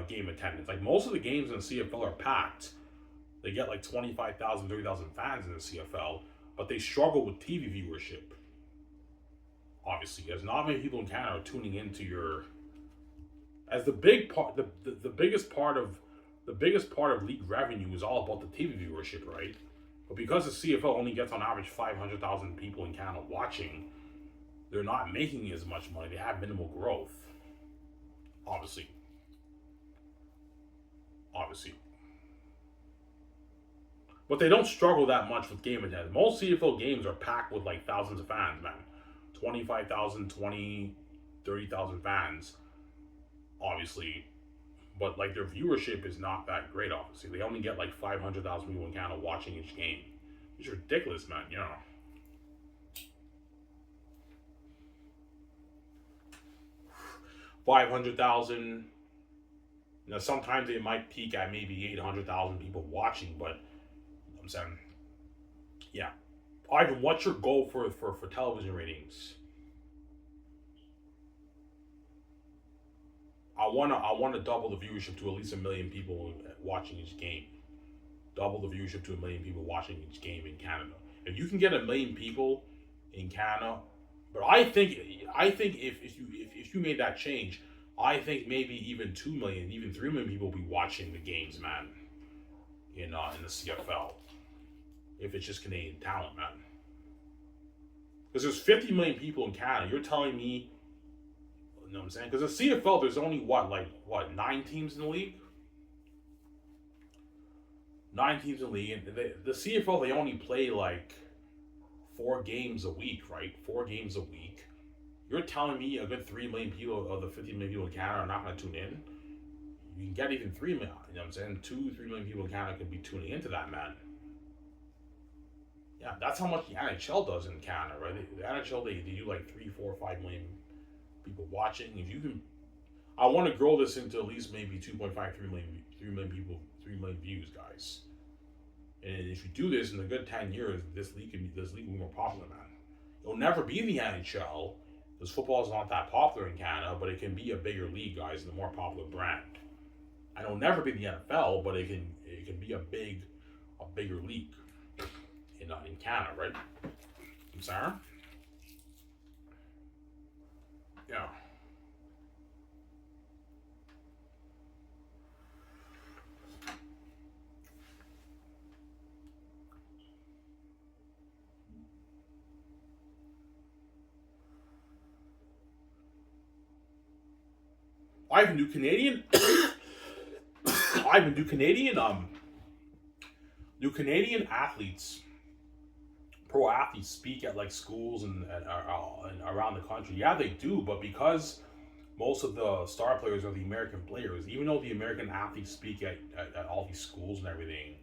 A: game attendance. Like, most of the games in the CFL are packed. They get like 25,000, 30,000 fans in the CFL, but they struggle with TV viewership. Obviously, as not many people in Canada are tuning into your, as the big part, the biggest part of league revenue is all about the TV viewership, right? But because the CFL only gets on average 500,000 people in Canada watching, they're not making as much money. They have minimal growth. Obviously. But they don't struggle that much with game attendance. Most CFL games are packed with like thousands of fans, man. 25,000, 30,000 fans, obviously. But like, their viewership is not that great, obviously. They only get like 500,000 people in Canada watching each game. It's ridiculous, man, you know. $500,000, Sometimes they might peak at maybe 800,000 people watching, but I'm saying, yeah. Ivan, what's your goal for television ratings? I want to double the viewership to at least 1 million people watching each game. Double the viewership to 1 million people watching each game in Canada. If you can get 1 million people in Canada, but I think if you made that change, I think maybe even 2 million, even 3 million people will be watching the games, man. In the CFL, if it's just Canadian talent, man. Because there's 50 million people in Canada. You're telling me, you know what I'm saying? Because the CFL, there's only what 9 teams in the league. 9 teams in the league, and the CFL they only play like 4 games a week, right? 4 games a week. You're telling me a good 3 million people of the 50 million people in Canada are not going to tune in? You can get even 3 million. You know what I'm saying? 2, 3 million people in Canada could be tuning into that, man. Yeah, that's how much the NHL does in Canada, right? The NHL they do like 3, 4, 5 million people watching. If you can, I want to grow this into at least maybe 2.5, 3 million, 3 million people, 3 million views, guys. And if you do this in a good 10 years, this league will be more popular, man. It'll never be the NHL because football is not that popular in Canada, but it can be a bigger league, guys, and a more popular brand. And it'll never be the NFL, but it can be a bigger league in Canada, right? I'm sorry. Yeah. I even do Canadian. I even do Canadian. Do Canadian athletes, pro athletes, speak at like schools and around the country? Yeah, they do. But because most of the star players are the American players, even though the American athletes speak at all these schools and everything,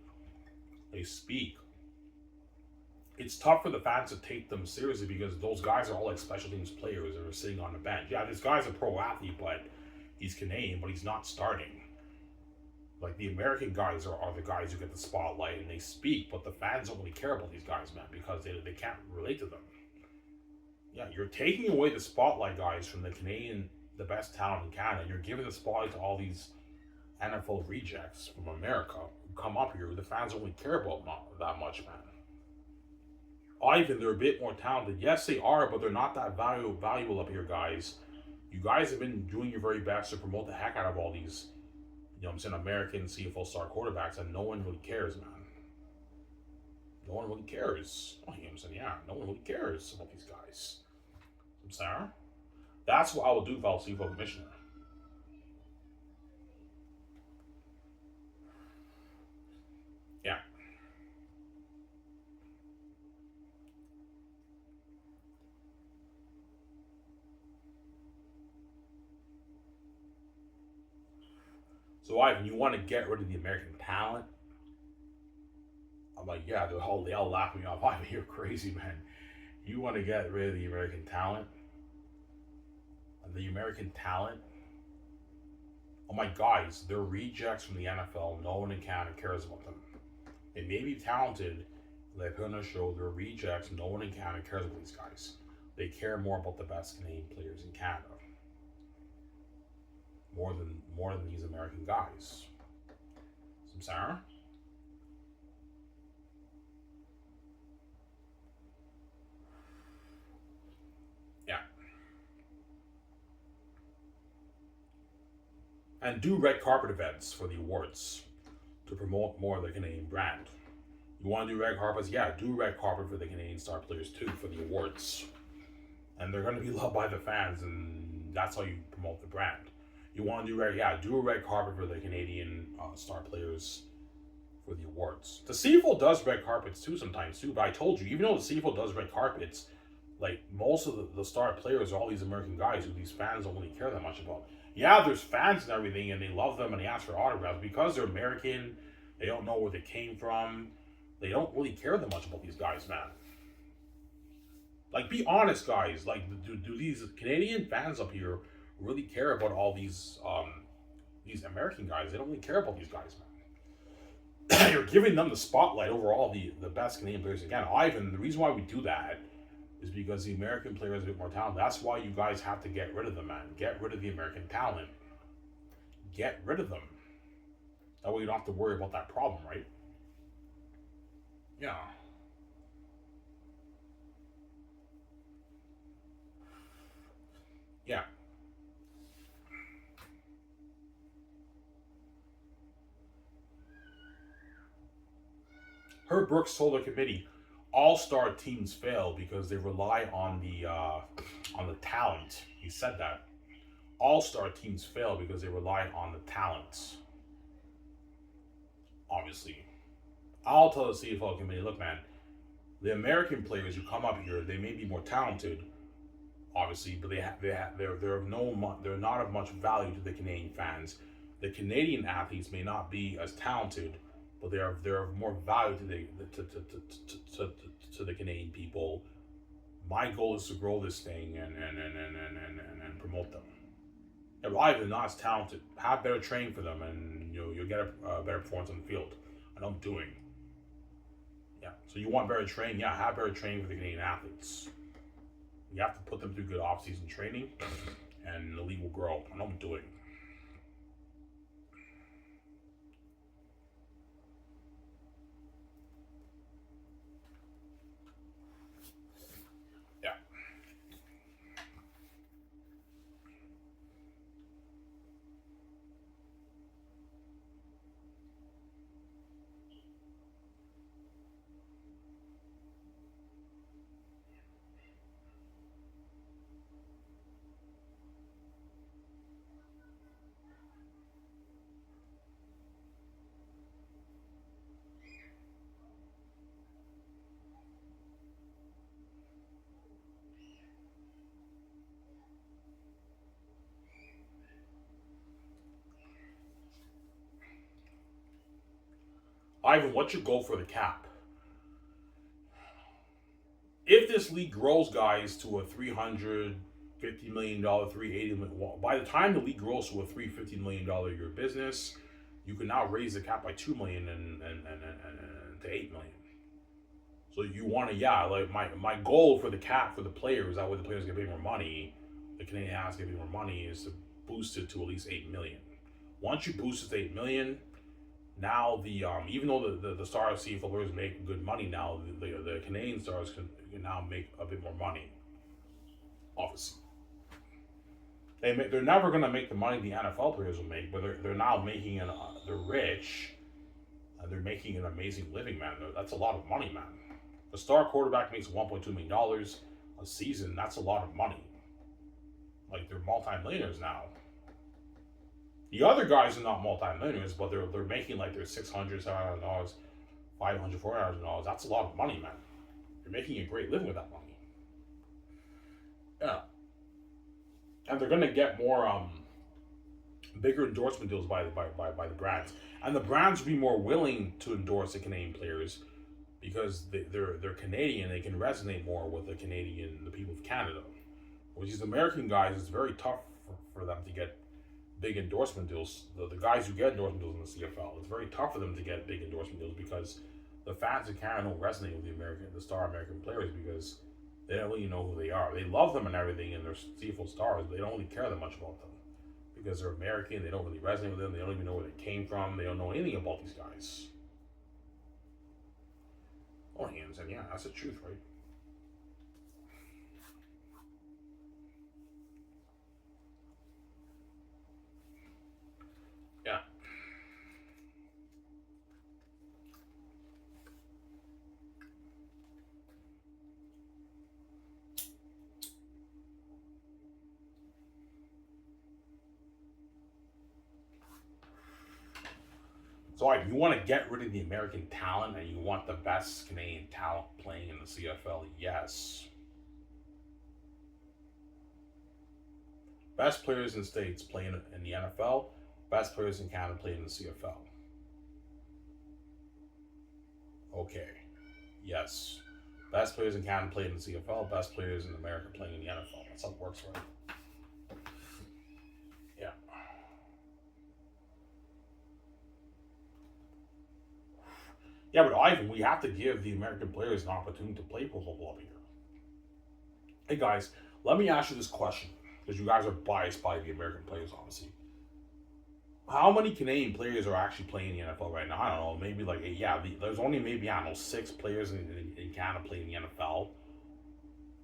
A: they speak. It's tough for the fans to take them seriously because those guys are all like special teams players that are sitting on the bench. Yeah, this guy's a pro athlete, but he's Canadian, but he's not starting. Like the American guys are the guys who get the spotlight and they speak, but the fans don't really care about these guys, man, because they can't relate to them. Yeah, you're taking away the spotlight, guys, from the best talent in Canada. You're giving the spotlight to all these NFL rejects from America who come up here. The fans don't really care about not that much, man. Ivan, they're a bit more talented. Yes, they are, but they're not that valuable up here, guys. You guys have been doing your very best to promote the heck out of all these, American CFL star quarterbacks, and no one really cares, man. No one really cares. Oh, yeah, no one really cares about these guys. I'm sorry. That's what I would do if I was CFL commissioner. Yeah. So, Ivan, you want to get rid of the American talent? I'm like, yeah, they all laugh me off. Ivan, you're crazy, man. You want to get rid of the American talent? The American talent? Oh my guys, they're rejects from the NFL. No one in Canada cares about them. They may be talented. They put on a show. They're rejects. No one in Canada cares about these guys. They care more about the best Canadian players in Canada, more than these American guys. Some Sarah? Yeah. And do red carpet events for the awards to promote more of the Canadian brand. You want to do red carpets? Yeah, do red carpet for the Canadian star players too for the awards. And they're going to be loved by the fans, and that's how you promote the brand. You want to do red? Yeah, do a red carpet for the Canadian star players for the awards. The CFL does red carpets too sometimes too, but I told you, even though the CFL does red carpets, like most of the star players are all these American guys who these fans don't really care that much about. Yeah, there's fans and everything, and they love them and they ask for autographs because they're American. They don't know where they came from. They don't really care that much about these guys, man. Like, be honest, guys. Like, do these Canadian fans up here really care about all these these American guys, they don't really care about these guys, man. You're giving them the spotlight over all the best Canadian players. Again, Ivan, the reason why we do that is because the American players are a bit more talented. That's why you guys have to get rid of them, man. Get rid of the American talent. Get rid of them. That way you don't have to worry about that problem, right? Yeah. Yeah. Herb Brooks told the committee, all-star teams fail because they rely on the talent. He said that all-star teams fail because they rely on the talents. Obviously, I'll tell the CFL committee, look, man, the American players who come up here, they may be more talented, obviously, but they're of they're not of much value to the Canadian fans. The Canadian athletes may not be as talented, but they're of more value to the Canadian people. My goal is to grow this thing and promote them. If either not as talented, have better training for them, and you'll get a better performance on the field. And I'm doing. Yeah. So you want better training? Yeah, have better training for the Canadian athletes. You have to put them through good off-season training, and the league will grow. And I'm doing. Yeah. Ivan, what's your goal for the cap? If this league grows, guys, to a $350 million, $380 million, well, by the time the league grows to a $350 million a year business, you can now raise the cap by $2 million and to $8 million. So you want to, yeah, like my goal for the cap for the players, that way the players get paid more money, the Canadian has to get paid more money, is to boost it to at least $8 million. Once you boost it to $8 million, now the even though the star CFL players make good money now, the Canadian stars can now make a bit more money. Obviously, they're never going to make the money the NFL players will make, but they're now making they're rich, and they're making an amazing living, man. That's a lot of money, man. The star quarterback makes $1.2 million a season. That's a lot of money. Like, they're multimillionaires now. The other guys are not multi-millionaires, but they're making like their $600, $700, $500, $400. That's a lot of money, man. You're making a great living with that money. Yeah. And they're gonna get more bigger endorsement deals by the brands. And the brands will be more willing to endorse the Canadian players because they're Canadian, they can resonate more with the people of Canada. With these American guys, it's very tough for them to get big endorsement deals. The guys who get endorsement deals in the CFL, it's very tough for them to get big endorsement deals because the fans in Canada don't resonate with the star American players because they don't really know who they are. They love them and everything, and they're CFL stars, but they don't really care that much about them because they're American. They don't really resonate with them. They don't even know where they came from. They don't know anything about these guys. Oh, hands, and yeah, that's the truth, right? Yeah. So you want to get rid of the American talent and you want the best Canadian talent playing in the CFL? Yes. Best players in the States playing in the NFL, best players in Canada playing in the CFL. Okay. Yes. Best players in Canada playing in the CFL, best players in America playing in the NFL. That's how it works, right? Yeah. Yeah, but Ivan, we have to give the American players an opportunity to play pro football up here. Hey guys, let me ask you this question because you guys are biased by the American players, obviously. How many Canadian players are actually playing in the NFL right now? I don't know, maybe like there's only maybe I don't know 6 players in Canada playing in the NFL.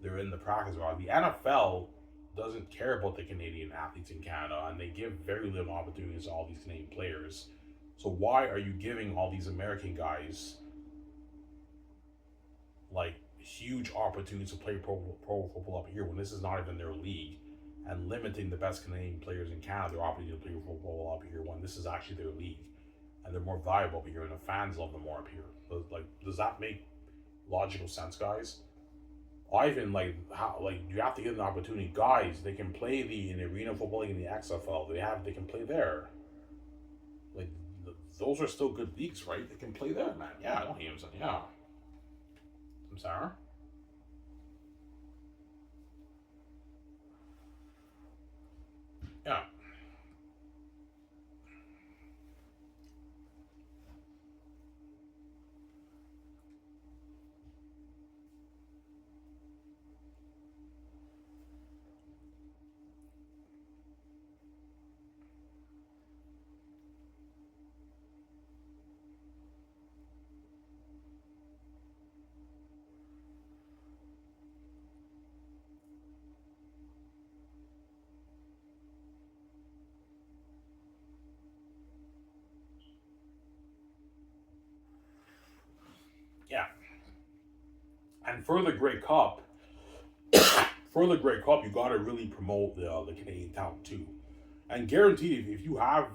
A: They're in the practice squad. The NFL doesn't care about the Canadian athletes in Canada, and they give very little opportunities to all these Canadian players. So why are you giving all these American guys like huge opportunities to play pro football up here when this is not even their league, and limiting the best Canadian players in Canada their opportunity to play football up here when this is actually their league, and they're more valuable up here, and the fans love them more up here? Like, does that make logical sense, guys? Ivan, like how, like you have to give them the opportunity. Guys, they can play in the arena football league in the XFL. They can play there. Like those are still good leagues, right? They can play there, man. Yeah, I don't hate him. Yeah, I'm sorry. Yeah, yeah. And for the Grey Cup, you got to really promote the Canadian talent too. And guaranteed, if you have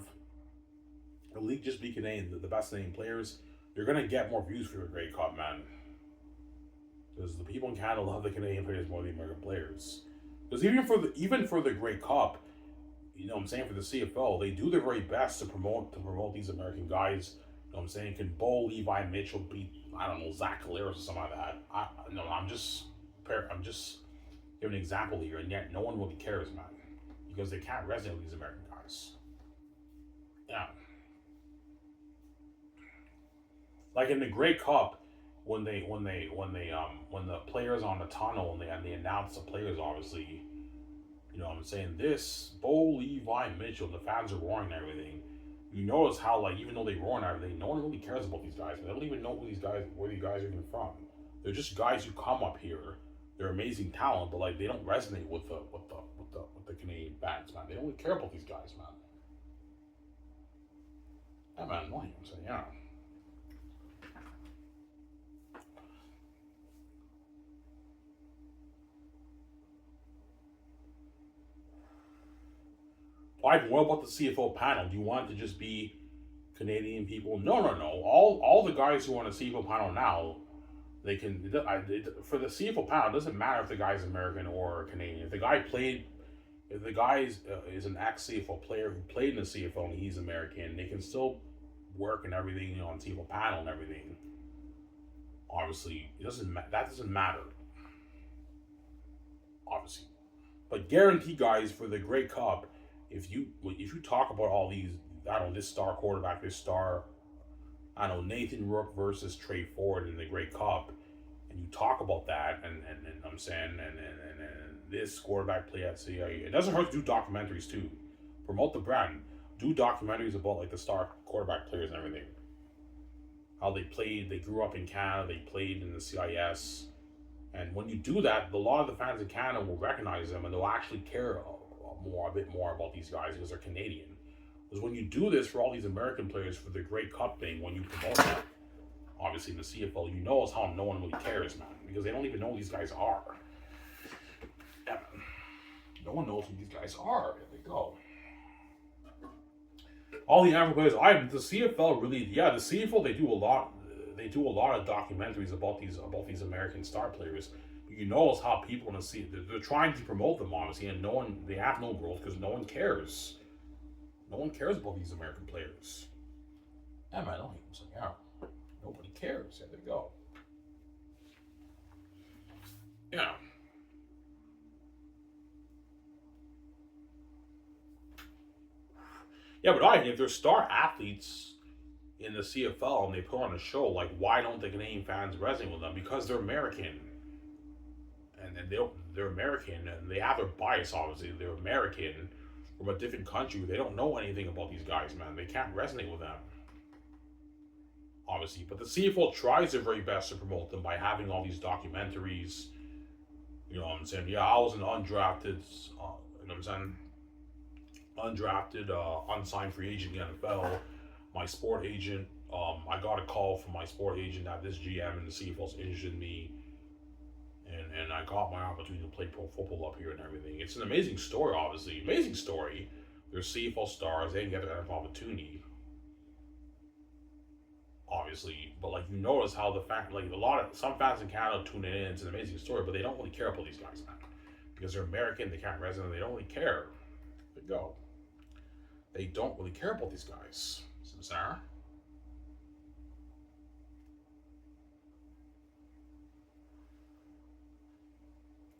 A: a league just be Canadian, the best Canadian players, you're gonna get more views for your Grey Cup, man. Because the people in Canada love the Canadian players more than the American players. Because even for the Grey Cup, you know what I'm saying, for the CFL, they do their very best to promote these American guys. You know what I'm saying? Can Bo Levi Mitchell beat, I don't know, Zach Collaros or something like that? No, I'm just giving an example here, and yet no one really cares, man, because they can't resonate with these American guys. Yeah, like in the Grey Cup, when the players on the tunnel and they announce the players, obviously, you know what I'm saying, this Bo Levi Mitchell, the fans are roaring and everything. You notice how, like, even though they roar and everything, no one really cares about these guys. They don't even know where these guys are even from. They're just guys who come up here. They're amazing talent, but like they don't resonate with the Canadian fans, man. They don't really care about these guys, man. Yeah, man, annoying. So yeah. Why? What about the CFO panel? Do you want it to just be Canadian people? No, no, no. All the guys who are on the CFO panel now, they can. For the CFO panel, it doesn't matter if the guy's American or Canadian. If the guy is an ex CFL player who played in the CFL and he's American, they can still work and everything, you know, on CFL panel and everything. Obviously, that doesn't matter. Obviously, but guarantee, guys, for the Grey Cup, if you talk about all these, I don't know, this star quarterback, this star, I don't know, Nathan Rook versus Trey Ford in the Grey Cup, and you talk about that, and I'm saying, and this quarterback play at CIA, it doesn't hurt to do documentaries too. Promote the brand. Do documentaries about like the star quarterback players and everything. How they played, they grew up in Canada, they played in the CIS. And when you do that, a lot of the fans in Canada will recognize them and they'll actually care a bit more about these guys because they're Canadian. Because when you do this for all these American players for the Grey Cup thing, when you promote that, obviously in the CFL, you know as how no one really cares, man, because they don't even know who these guys are. Yeah, man. No one knows who these guys are. There they go. All the African players. The CFL really, yeah, the CFL they do a lot. They do a lot of documentaries about these American star players. But you know how people want to see. They're trying to promote them, honestly, and no one, they have no growth because no one cares. No one cares about these American players. Yeah, man, I don't even say yeah. Nobody cares. Yeah, there you go. Yeah. Yeah, but if they're star athletes, in the CFL and they put on a show, like why don't the Canadian fans resonate with them? Because they're American, and they're American and they have their bias. Obviously, they're American from a different country. They don't know anything about these guys, man. They can't resonate with them, obviously. But the CFL tries their very best to promote them by having all these documentaries. You know what I'm saying? Yeah, I was an undrafted, you know what I'm saying? Undrafted, unsigned free agent in the NFL. My sport agent, I got a call from my sport agent that this GM and the CFL's interested in me, and I got my opportunity to play pro football up here and everything. It's an amazing story, obviously. Amazing story. There's CFL stars, they didn't get that opportunity, obviously. But like you notice how the fact, like some fans in Canada tune in. It's an amazing story, but they don't really care about these guys, man, because they're American. They can't resonate. They don't really care. They go. They don't really care about these guys. Sarah?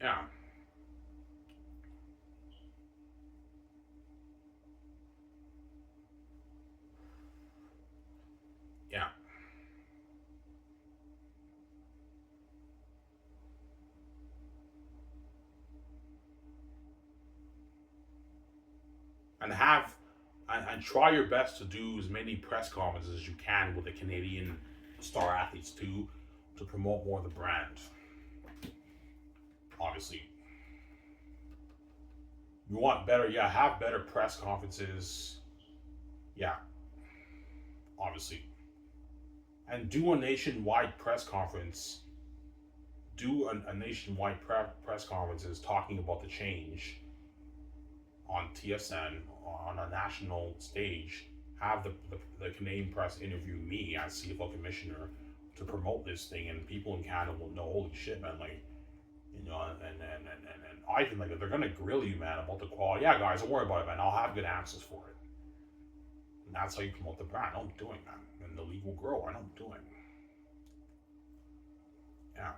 A: Yeah. Yeah. And and try your best to do as many press conferences as you can with the Canadian star athletes too, to promote more of the brand. Obviously, you want better. Yeah, have better press conferences. Yeah, obviously, and do a nationwide press conference. Do a nationwide press conferences talking about the change on TSN on a national stage. Have the Canadian press interview me as CFL commissioner to promote this thing, and people in Canada will know, holy shit, man, like, you know, and I can, like, if they're gonna grill you, man, about the quality, yeah, guys, don't worry about it, man, I'll have good answers for it. And that's how you promote the brand. I'm doing that, and the league will grow. I know I'm doing. Yeah,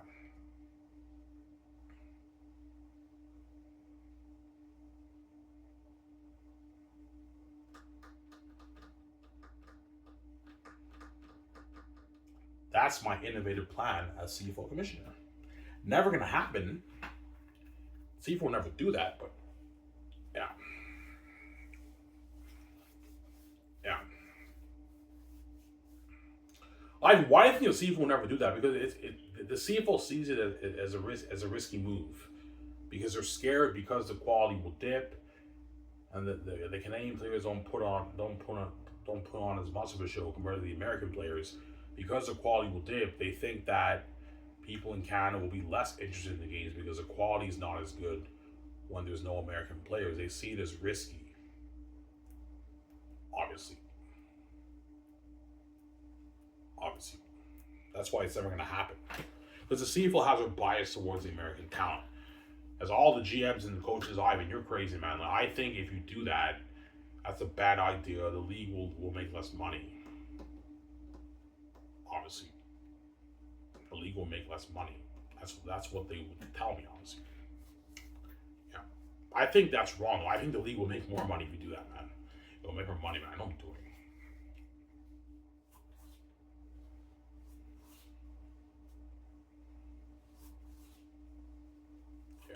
A: that's my innovative plan as CFO commissioner. Never gonna happen. CFO will never do that, but yeah, yeah. Why do you think the CFO will never do that? Because the CFO sees it as a risky move because they're scared because the quality will dip and the Canadian players don't put on as much of a show compared to the American players because the quality will dip. They think that people in Canada will be less interested in the games because the quality is not as good when there's no American players. They see it as risky, obviously. Obviously. That's why it's never going to happen. Because the CFL has a bias towards the American talent. As all the GMs and the coaches, Ivan, you're crazy, man. Like, I think if you do that, that's a bad idea. The league will make less money. Obviously, the league will make less money. That's what they would tell me, honestly. Yeah, I think that's wrong. I think the league will make more money if you do that, man. It'll make more money, man. I know I'm doing. Yeah.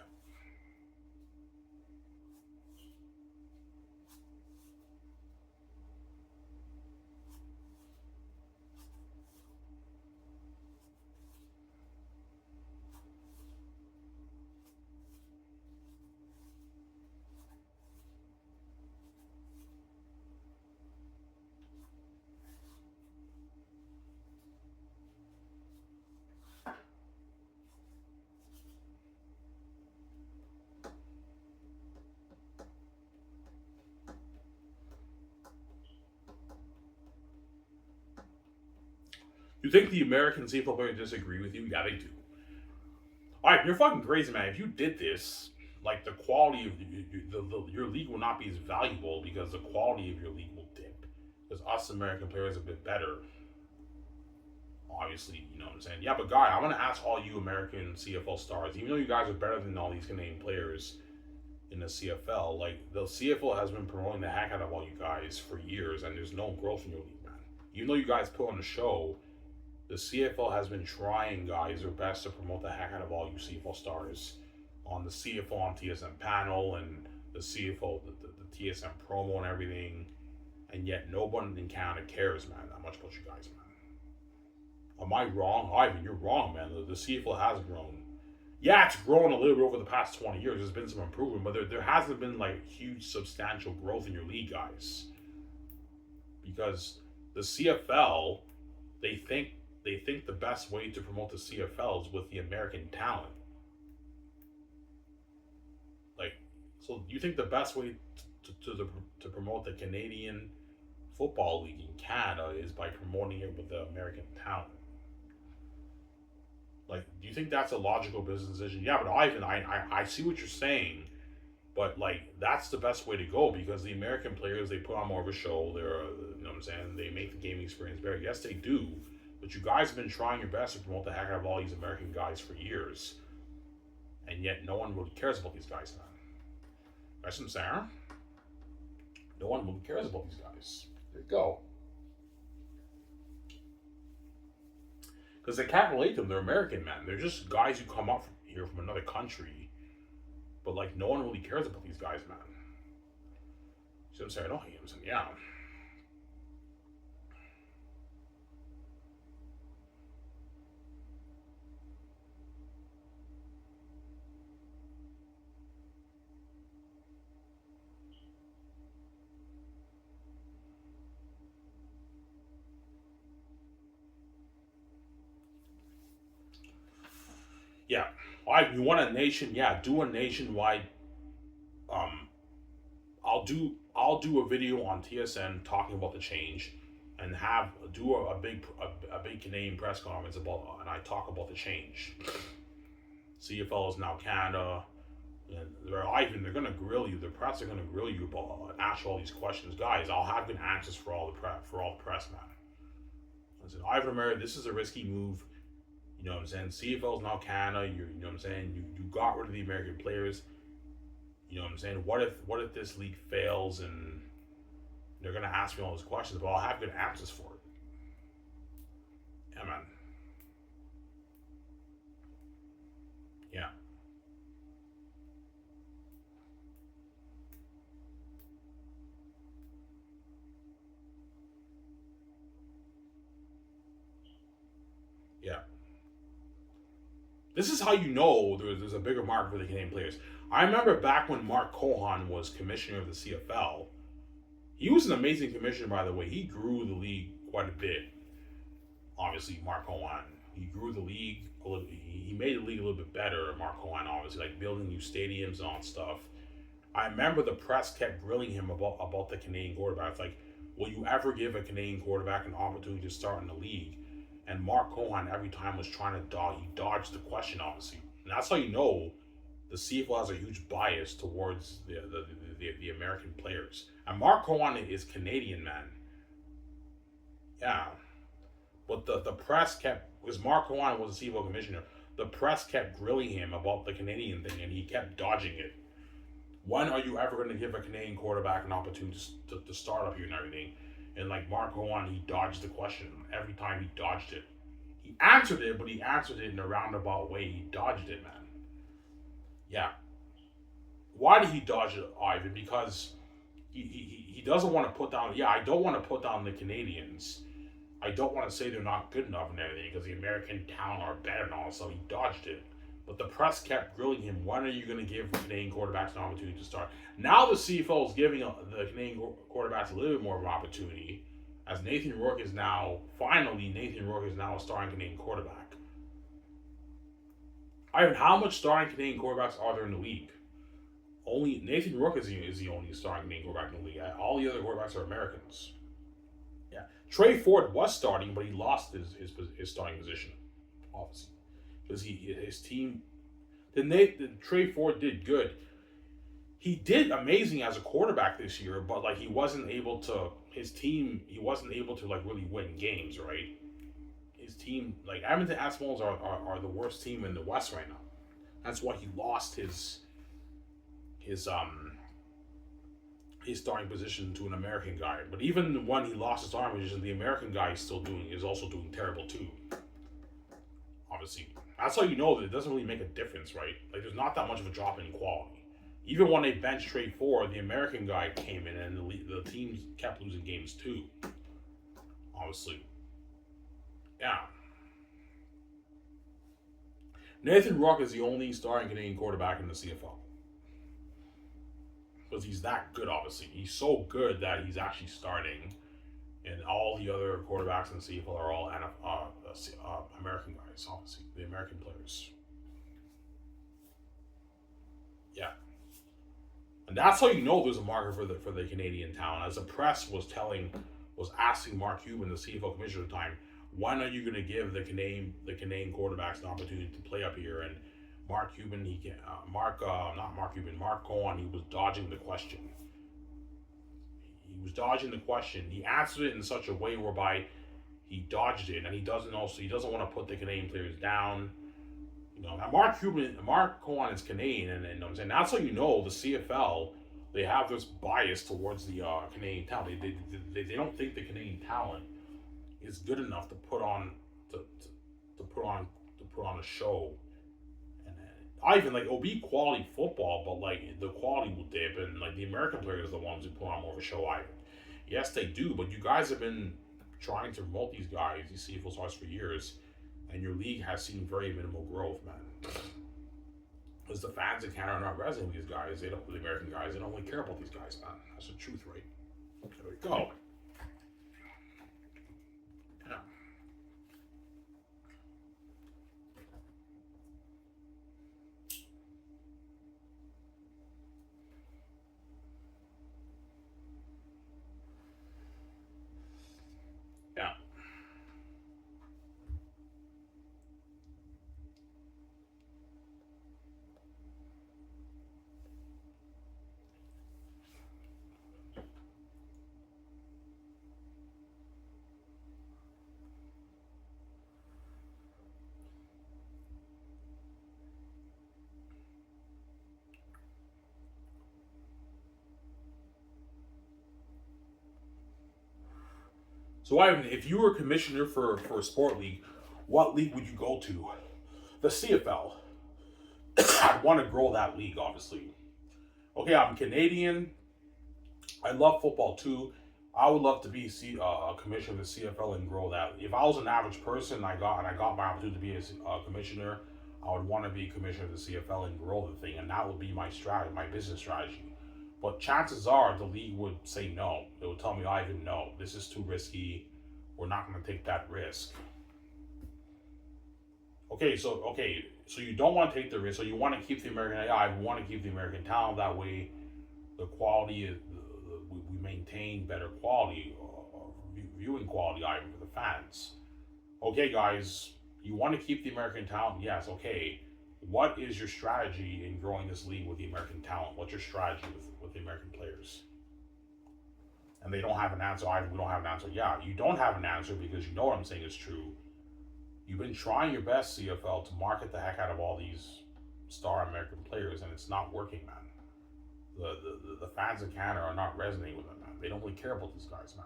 A: You think the American CFL players disagree with you? Yeah, they do. All right, you're fucking crazy, man. If you did this, like the quality of your league will not be as valuable because the quality of your league will dip. Because us American players are a bit better, obviously. You know what I'm saying? Yeah, but guy, I'm gonna ask all you American CFL stars, even though you guys are better than all these Canadian players in the CFL, like the CFL has been promoting the heck out of all you guys for years, and there's no growth in your league, man. even though you guys put on the show, the CFL has been trying, guys, their best to promote the heck out of all you CFL stars on the CFL on TSM panel and the CFL, the TSM promo and everything. And yet no one in Canada cares, man, that much about you guys, man. Am I wrong? Ivan, you're wrong, man. The CFL has grown. Yeah, it's grown a little bit over the past 20 years. There's been some improvement, but there hasn't been like huge substantial growth in your league, guys. Because the CFL, they think the best way to promote the CFL is with the American talent. Like, so you think the best way to promote the Canadian Football League in Canada is by promoting it with the American talent? Like, do you think that's a logical business decision? Yeah, but Ivan, I see what you're saying, but like that's the best way to go because the American players, they put on more of a show. They're you know what I'm saying, they make the gaming experience better. Yes, they do, but you guys have been trying your best to promote the heck out of all these American guys for years, and yet no one really cares about these guys, man. That's what I'm saying. No one really cares about these guys. There you go. Because they can't relate to them. They're American, man. They're just guys who come up from here from another country. But, like, no one really cares about these guys, man. See what I'm saying? I don't hate him. Yeah. Yeah. You want a nation? Yeah, do a nationwide. Um, I'll do a video on TSN talking about the change, and do a big Canadian press conference about, and I talk about the change. CFL is now Canada, and they're gonna grill you. The press are gonna grill you about ask all these questions, guys. I'll have good answers for all the press, man. I said, Ivan America, this is a risky move. You know what I'm saying? CFL is now Canada. You know what I'm saying? You got rid of the American players. You know what I'm saying? What if this league fails and they're gonna ask me all those questions, but I'll have good answers for it. Yeah, man. Yeah. Yeah. This is how you know there's a bigger market for the Canadian players. I remember back when Mark Cohan was commissioner of the CFL. He was an amazing commissioner, by the way. He grew the league quite a bit. Obviously, Mark Cohan. He grew the league a little. He made the league a little bit better. Mark Cohan, obviously, like building new stadiums and all stuff. I remember the press kept grilling him about the Canadian quarterbacks. Like, will you ever give a Canadian quarterback an opportunity to start in the league? And Mark Cohan every time was trying to dodge. He dodged the question, obviously, and that's how you know the CFL has a huge bias towards the American players. And Mark Cohen is Canadian, man. Yeah, but the press kept, because Mark Cohen was a CFL commissioner. The press kept grilling him about the Canadian thing, and he kept dodging it. When are you ever going to give a Canadian quarterback an opportunity to start up here and everything? And like Mark Cohen, he dodged the question every time. He dodged it. He answered it, but he answered it in a roundabout way. He dodged it, man. Yeah. Why did he dodge it, Ivan? Because he doesn't want to put down. Yeah, I don't want to put down the Canadians. I don't want to say they're not good enough and everything because the American talent are better and all. So he dodged it. But the press kept grilling him. When are you going to give Canadian quarterbacks an opportunity to start? Now the CFL is giving the Canadian quarterbacks a little bit more of an opportunity, as Nathan Rourke is now a starting Canadian quarterback. Ivan, how much starting Canadian quarterbacks are there in the league? Only Nathan Rourke is the only starting Canadian quarterback in the league. All the other quarterbacks are Americans. Yeah, Trey Ford was starting, but he lost his starting position, obviously, because his team. The Trey Ford did good. He did amazing as a quarterback this year, but like he wasn't able to like really win games, right? His team, like Edmonton Eskimos are the worst team in the West right now. That's why he lost his his starting position to an American guy. But even when he lost his starting position, the American guy is also doing terrible too. Obviously, that's how you know that it doesn't really make a difference, right? Like there's not that much of a drop in quality. Even when they benched Trade 4, the American guy came in and the teams kept losing games too. Obviously, yeah. Nathan Rock is the only starting Canadian quarterback in the CFL because he's that good. Obviously, he's so good that he's actually starting, and all the other quarterbacks in the CFL are all American guys. Obviously, the American players. Yeah, and that's how you know there's a market for the Canadian talent. As the press was asking Mark Cuban, the CFL commissioner at the time, when are you going to give the Canadian quarterbacks an opportunity to play up here? And Mark Cuban, not Mark Cuban, Mark Cohen, he was dodging the question. He was dodging the question. He answered it in such a way whereby he dodged it, and he doesn't want to put the Canadian players down. You know, now Mark Cohen is Canadian, and I'm saying that's how you know the CFL. They have this bias towards the Canadian talent. They don't think the Canadian talent is good enough to put on to put on a show. And I even like it'll be quality football, but like the quality will dip, and like the American players are the ones who put on more of a show. Yes, they do, but you guys have been trying to promote these guys, these CFL stars for years, and your league has seen very minimal growth, man. Because the fans in Canada are not resonating with these guys. They don't, the American guys, they don't really care about these guys, man. That's the truth, right? There we go. Yeah. Yeah. So, Ivan, if you were a commissioner for a sport league, what league would you go to? The CFL. I'd want to grow that league, obviously. Okay, I'm Canadian. I love football too. I would love to be a commissioner of the CFL and grow that. If I was an average person, I got my opportunity to be a commissioner, I would want to be commissioner of the CFL and grow the thing, and that would be my strategy, my business strategy. But chances are the league would say no. It would tell me, Ivan, no, this is too risky. We're not going to take that risk. So you don't want to take the risk. So you want to keep the American. Yeah, I want to keep the American talent that way. The quality is we maintain better quality, viewing quality item for the fans. Okay, guys, you want to keep the American talent? Yes. Okay, what is your strategy in growing this league with the American talent? What's your strategy with the American players? And they don't have an answer. We don't have an answer. Yeah, you don't have an answer because you know what I'm saying is true. You've been trying your best, CFL, to market the heck out of all these star American players, and it's not working, man. The fans in Canada are not resonating with them, man. They don't really care about these guys, man.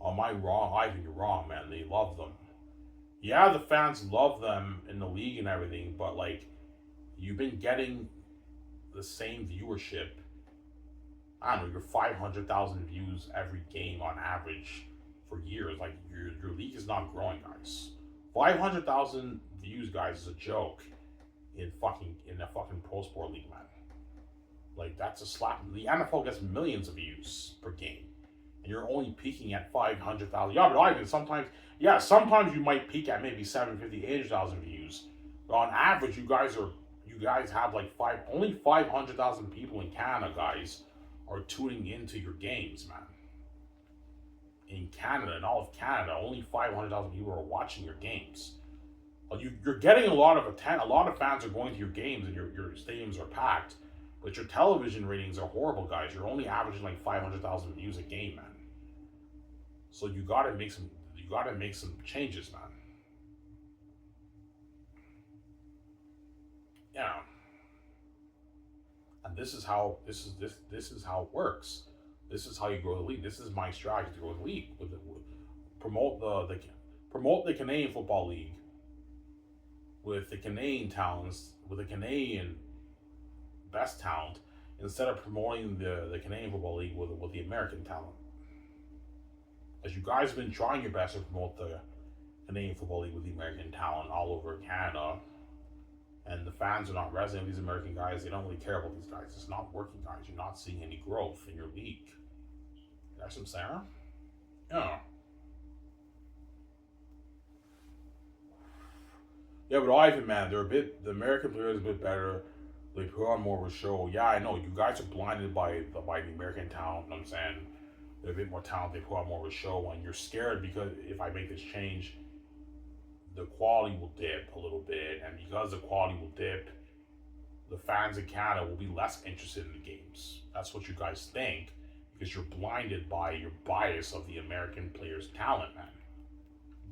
A: Am I wrong? I think you're wrong, man. They love them. Yeah, the fans love them in the league and everything, but like, you've been getting the same viewership. I don't know, you're 500,000 views every game on average for years. Like, your league is not growing, guys. 500,000 views, guys, is a joke in a fucking pro sport league, man. Like, that's a slap. The NFL gets millions of views per game, and you're only peaking at 500,000. Yeah, but I mean, sometimes you might peak at maybe 750, 800,000 views. But on average, you guys have like only 500,000 people in Canada, guys, are tuning into your games, man. In Canada, in all of Canada, only 500,000 people are watching your games. You're getting a lot of attention. A lot of fans are going to your games, and your stadiums are packed. But your television ratings are horrible, guys. You're only averaging like 500,000 views a game, man. So you gotta make some changes, man. Yeah. And this is how it works. This is how you grow the league. This is my strategy to grow the league. Promote the promote the Canadian Football League with the Canadian talents, with the Canadian best talent, instead of promoting the Canadian Football League with the American talent. As you guys have been trying your best to promote the Canadian Football League with the American talent all over Canada, and the fans are not resonating with these American guys. They don't really care about these guys. It's not working, guys. You're not seeing any growth in your league. That's what I'm saying. Yeah. Yeah, but Ivan, man, the American players are a bit better. They put on more of a show. Yeah, I know you guys are blinded by the American talent. You know what I'm saying, they're a bit more talented. They put on more of a show, and you're scared because if I make this change, the quality will dip a little bit, and because the quality will dip, the fans in Canada will be less interested in the games. That's what you guys think because you're blinded by your bias of the American players' talent, man.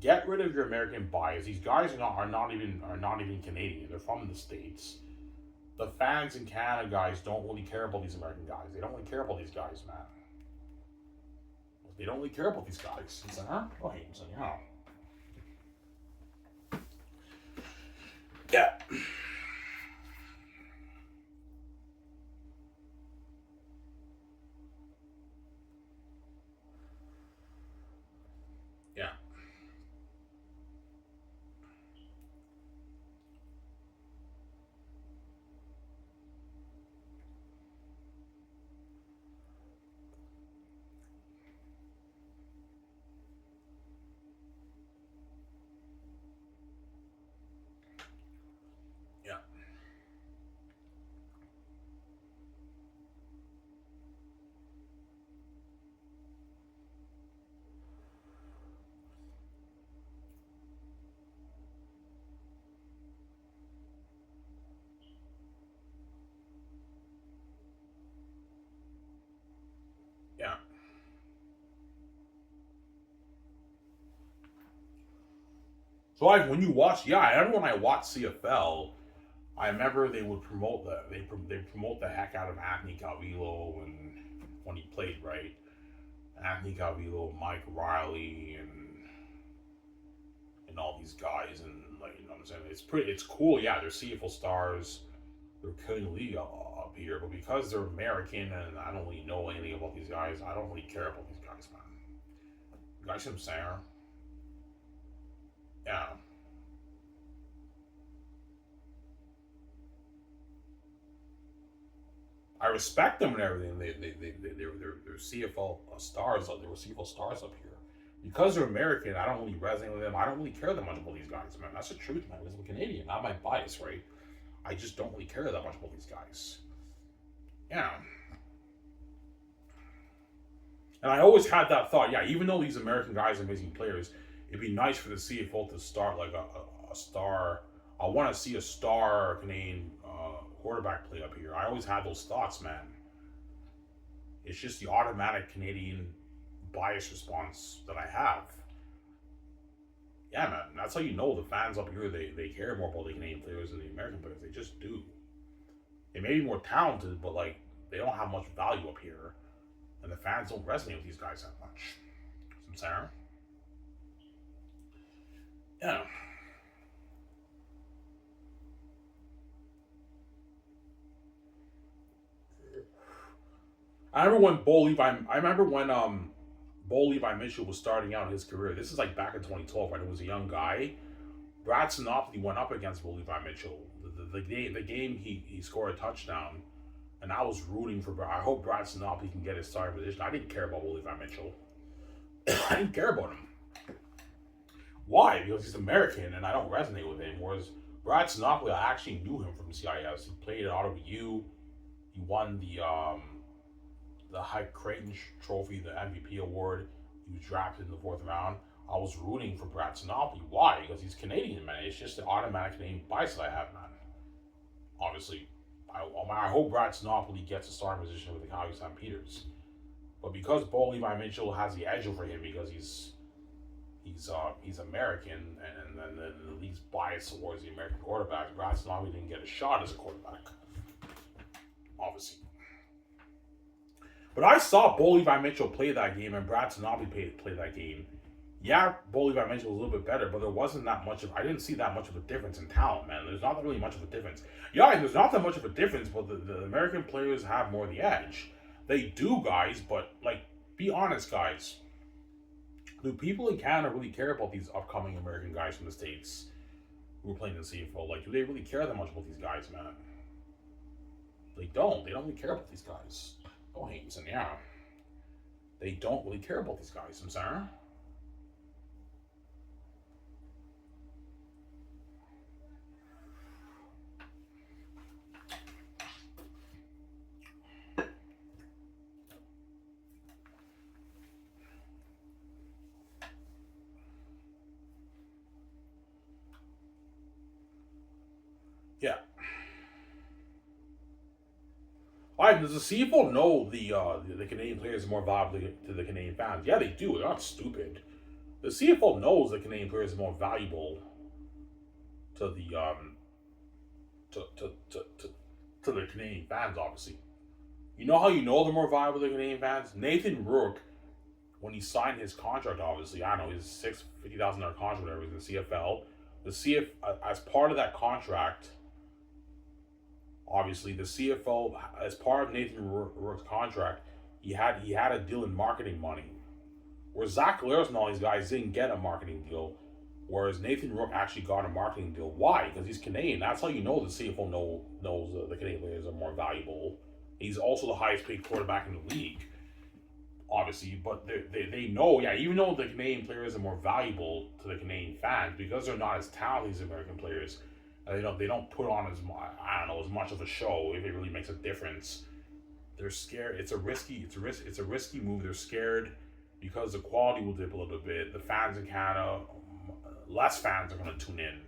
A: Get rid of your American bias. These guys are not even Canadian. They're from the States. The fans in Canada, guys, don't really care about these American guys. They don't really care about these guys, man. They don't really care about these guys. It's like, huh? Oh, hey, it's like, yeah. Yeah. Yeah. Yeah. Yeah. So like when you watch, yeah, I remember when I watched CFL, I remember they would promote they promote the heck out of Anthony Calvillo and when he played right, Anthony Calvillo, Mike Riley, and all these guys, and like you know what I'm saying. It's cool. Yeah, they're CFL stars. They're killing the league up here, but because they're American and I don't really know anything about these guys, I don't really care about these guys, man. You guys, what I'm saying? Yeah. I respect them and everything. They're CFL stars. They were CFL stars up here. Because they're American, I don't really resonate with them. I don't really care that much about these guys, man. That's the truth, man. Because I'm Canadian, not my bias, right? I just don't really care that much about these guys. Yeah. And I always had that thought, yeah, even though these American guys are amazing players, it'd be nice for the CFL to start like a star. I want to see a star Canadian quarterback play up here. I always had those thoughts, man. It's just the automatic Canadian bias response that I have. Yeah, man. That's how you know the fans up here, they care more about the Canadian players than the American players. They just do. They may be more talented, but like they don't have much value up here. And the fans don't resonate with these guys that much. I'm saying? Yeah. I remember when Bo Levi. I remember when Bo Levi Mitchell was starting out his career. This is like back in 2012 when he was a young guy. Brad Sinopoli went up against Bo Levi Mitchell. The game he scored a touchdown, and I was rooting for Brad. I hope Brad Sinopoli can get his starting position. I didn't care about Bo Levi Mitchell. I didn't care about him. Why? Because he's American and I don't resonate with him. Whereas Brad Sinopoli, I actually knew him from CIS. He played at Ottawa U. He won the High Creighton Trophy, the MVP award. He was drafted in the fourth round. I was rooting for Brad Sinopoli. Why? Because he's Canadian, man. It's just the automatic Canadian bias that I have, man. Obviously, I hope Brad Sinopoli gets a starting position with the Calgary Stampeders. But because Bo Levi Mitchell has the edge over him because he's American and then the league's biased towards the American quarterbacks, Brad Sinopoli didn't get a shot as a quarterback. obviously. But I saw Bo Levi Mitchell play that game and Brad Tanabe play that game. Yeah, Bo Levi Mitchell was a little bit better, but there wasn't that much of. I didn't see that much of a difference in talent, man. There's not really much of a difference. Yeah, there's not that much of a difference, but the American players have more the edge. They do, guys, but like, be honest, guys. Do people in Canada really care about these upcoming American guys from the States who are playing in the CFL? Like, do they really care that much about these guys, man? They don't. They don't really care about these guys. Don't hate me, yeah. They don't really care about these guys, I'm sorry. Yeah. Alright, does the CFL know the Canadian players are more valuable to the Canadian fans? Yeah, they do. They're not stupid. The CFL knows the Canadian players are more valuable to the to to, to, to, to the Canadian fans, obviously. You know how you know they're more valuable to the Canadian fans? Nathan Rourke, when he signed his contract, obviously, I don't know, his $50,000 contract, whatever, in the CFL. As part of that contract, obviously, the CFL, as part of Nathan Rourke's contract, he had a deal in marketing money. Where Zach Collaros and all these guys didn't get a marketing deal, whereas Nathan Rourke actually got a marketing deal. Why? Because he's Canadian. That's how you know the CFL knows the Canadian players are more valuable. He's also the highest paid quarterback in the league, obviously. But they know, yeah, even though the Canadian players are more valuable to the Canadian fans, because they're not as talented as American players, they don't put on as much of a show if it really makes a difference. They're scared. It's a risky move. They're scared because the quality will dip a little bit. The fans in Canada, less fans are going to tune in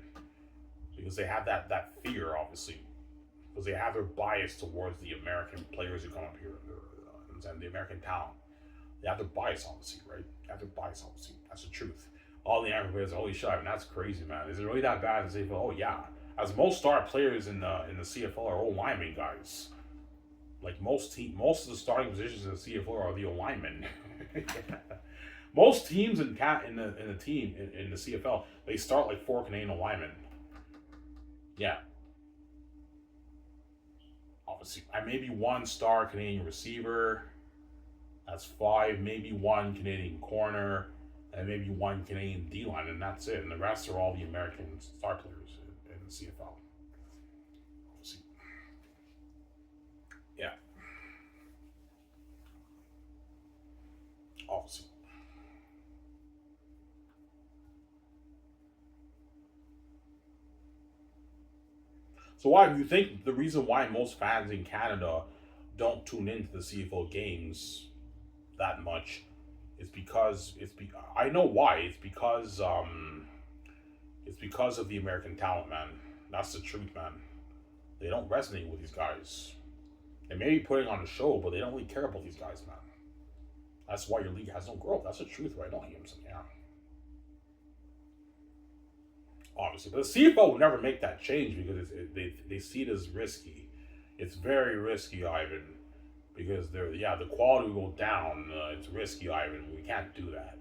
A: because they have that fear, obviously, because they have their bias towards the American players who come up here and the American talent. They have their bias, obviously, right? They have their bias, obviously. That's the truth. All the American players, holy shit, man, that's crazy, man. Is it really that bad to say, oh yeah? As most star players in the CFL are O linemen, guys. Like most of the starting positions in the CFL are the O linemen. Most teams in the CFL, they start like 4 Canadian linemen. Yeah. Obviously, and maybe 1 star Canadian receiver. That's 5. Maybe 1 Canadian corner, and maybe 1 Canadian D line, and that's it. And the rest are all the American star players in the CFL. Obviously. Yeah. Obviously. So why do you think the reason why most fans in Canada don't tune into the CFL games that much is because I know why. It's because of the American talent, man. That's the truth, man. They don't resonate with these guys. They may be putting on a show, but they don't really care about these guys, man. That's why your league has no growth. That's the truth, right? Don't hear him saying, yeah. Obviously, but the CFL will never make that change because they see it as risky. It's very risky, Ivan, because the quality will go down. It's risky, Ivan. We can't do that.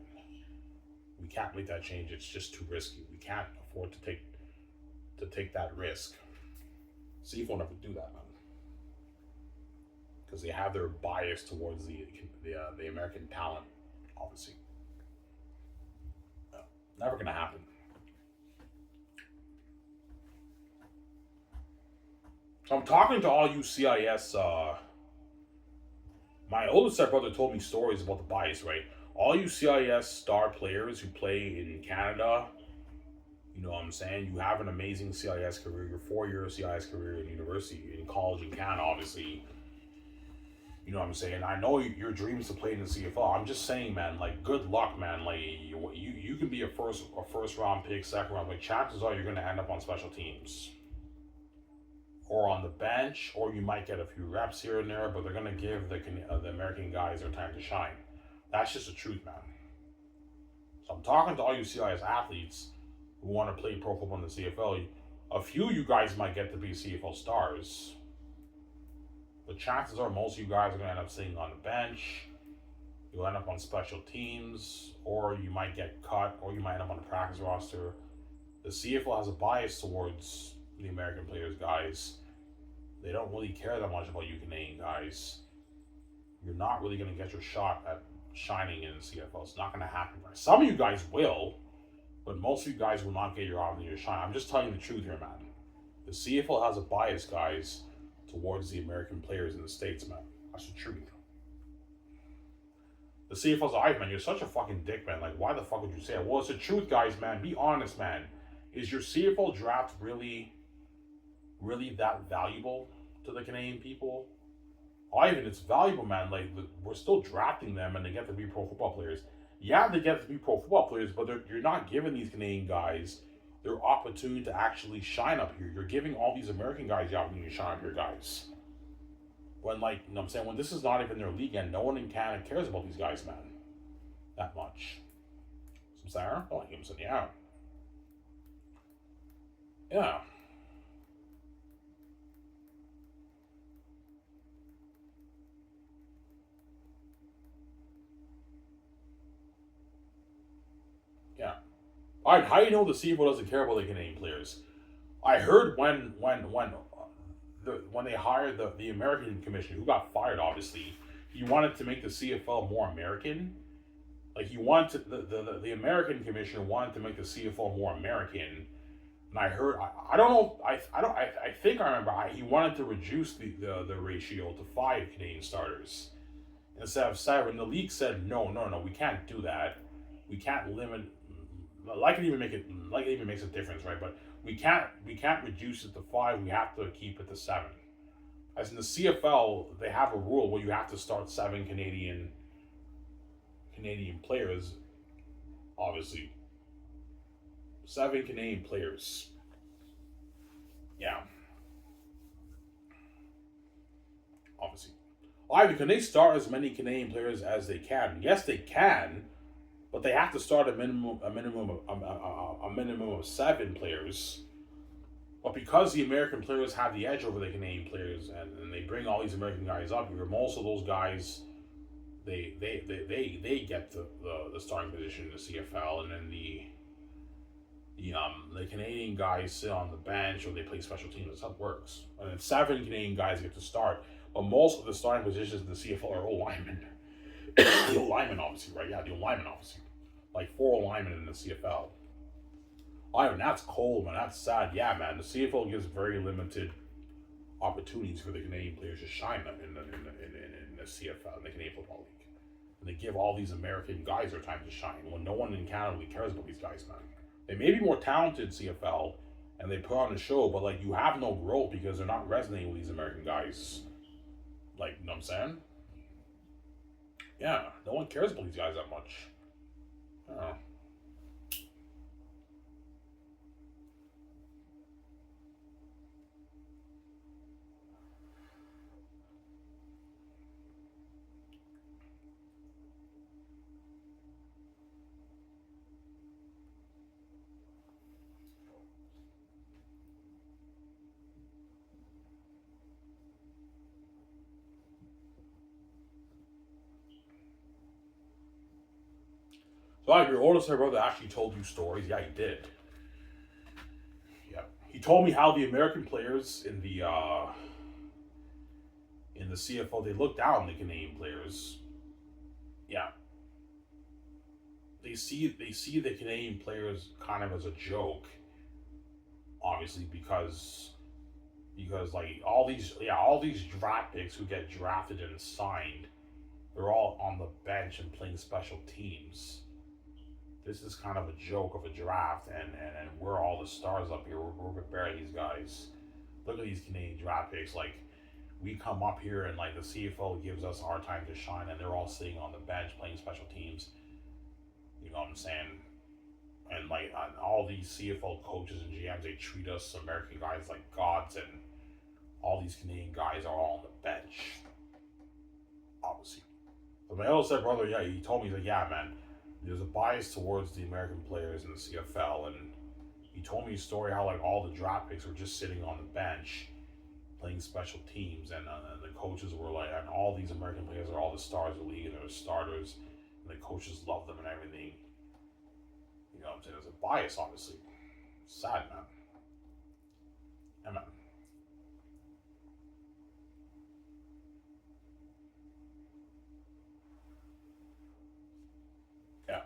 A: We can't make that change. It's just too risky. We can't afford to take that risk. CFL will never do that, man, because they have their bias towards the American talent, obviously. Never gonna happen. So I'm talking to all you CIS. My oldest stepbrother told me stories about the bias, right? All you CIS star players who play in Canada, you know what I'm saying? You have an amazing CIS career, your 4-year CIS career in university, in college in Canada, obviously. You know what I'm saying? I know your dreams to play in the CFL. I'm just saying, man, like, good luck, man. Like, you can be a first round pick, second round pick. Chances are you're going to end up on special teams, or on the bench, or you might get a few reps here and there, but they're going to give the American guys their time to shine. That's just the truth, man. So I'm talking to all you CIS athletes who want to play pro football in the CFL. A few of you guys might get to be CFL stars, the chances are most of you guys are going to end up sitting on the bench. You'll end up on special teams, or you might get cut, or you might end up on the practice roster. The CFL has a bias towards the American players, guys. They don't really care that much about you Canadian guys. You're not really going to get your shot at shining in the CFL. It's not going to happen. Some of you guys will, but most of you guys will not get your opportunity to shine. I'm just telling you the truth here, man. The CFL has a bias, guys, towards the American players in the States, man. That's the truth. The CFL's like, man, you're such a fucking dick, man. Like, why the fuck would you say it? Well, it's the truth, guys, man. Be honest, man. Is your CFL draft really that valuable to the Canadian people? Ivan, it's valuable, man. Like, we're still drafting them and they get to be pro football players. Yeah, they get to be pro football players, but you're not giving these Canadian guys their opportunity to actually shine up here. You're giving all these American guys the opportunity to shine up here, guys. When, like, you know what I'm saying? When this is not even their league and no one in Canada cares about these guys, man. That much. Some Sarah? Oh, I'm saying, yeah. Yeah. Yeah. Alright, how do you know the CFL doesn't care about the Canadian players? I heard when they hired the American commissioner, who got fired, obviously, he wanted to make the CFL more American. Like, he wanted the American commissioner wanted to make the CFL more American. And I heard, I don't know, I think I remember, he wanted to reduce the ratio to 5 Canadian starters instead of 7. The league said, no, we can't do that. We can't limit, like it even makes a difference, right? But we can't reduce it to 5. We have to keep it to 7. As in the CFL, they have a rule where you have to start 7 Canadian players, obviously. 7 Canadian players. Yeah. Obviously. Either can they start as many Canadian players as they can? Yes, they can, but they have to start a minimum of 7 players. But because the American players have the edge over the Canadian players, and they bring all these American guys up here, most of those guys, they get the starting position in the CFL, and then the Canadian guys sit on the bench or they play special teams. That's how it works. And then 7 Canadian guys get to start, but most of the starting positions in the CFL are O-linemen. The O-linemen, obviously, right? Yeah, the O-linemen, obviously. Like 4 O-linemen in the CFL. I mean, that's cold, man. That's sad. Yeah, man. The CFL gives very limited opportunities for the Canadian players to shine in the CFL, in the Canadian Football League. And they give all these American guys their time to shine when no one in Canada really cares about these guys, man. They may be more talented CFL and they put on a show, but like you have no growth because they're not resonating with these American guys. Like, you know what I'm saying? Yeah, no one cares about these guys that much. I don't know. So like your oldest brother actually told you stories. Yeah, he did. Yeah, he told me how the American players in the CFL, they look down on the Canadian players. Yeah, they see the Canadian players kind of as a joke, obviously because like all these draft picks who get drafted and signed, they're all on the bench and playing special teams. This is kind of a joke of a draft, and we're all the stars up here. We're preparing these guys. Look at these Canadian draft picks. Like, we come up here and like the CFL gives us our time to shine, and they're all sitting on the bench playing special teams. You know what I'm saying? And like all these CFL coaches and GMs, they treat us American guys like gods, and all these Canadian guys are all on the bench. Obviously. But my elder brother, yeah, he told me, he's like, yeah, man, there's a bias towards the American players in the CFL, and he told me a story how like all the draft picks were just sitting on the bench, playing special teams, and the coaches were like, and all these American players are all the stars of the league, and they're starters, and the coaches love them and everything. You know what I'm saying? There's a bias, obviously. Sad, man. Yeah, man. Yeah.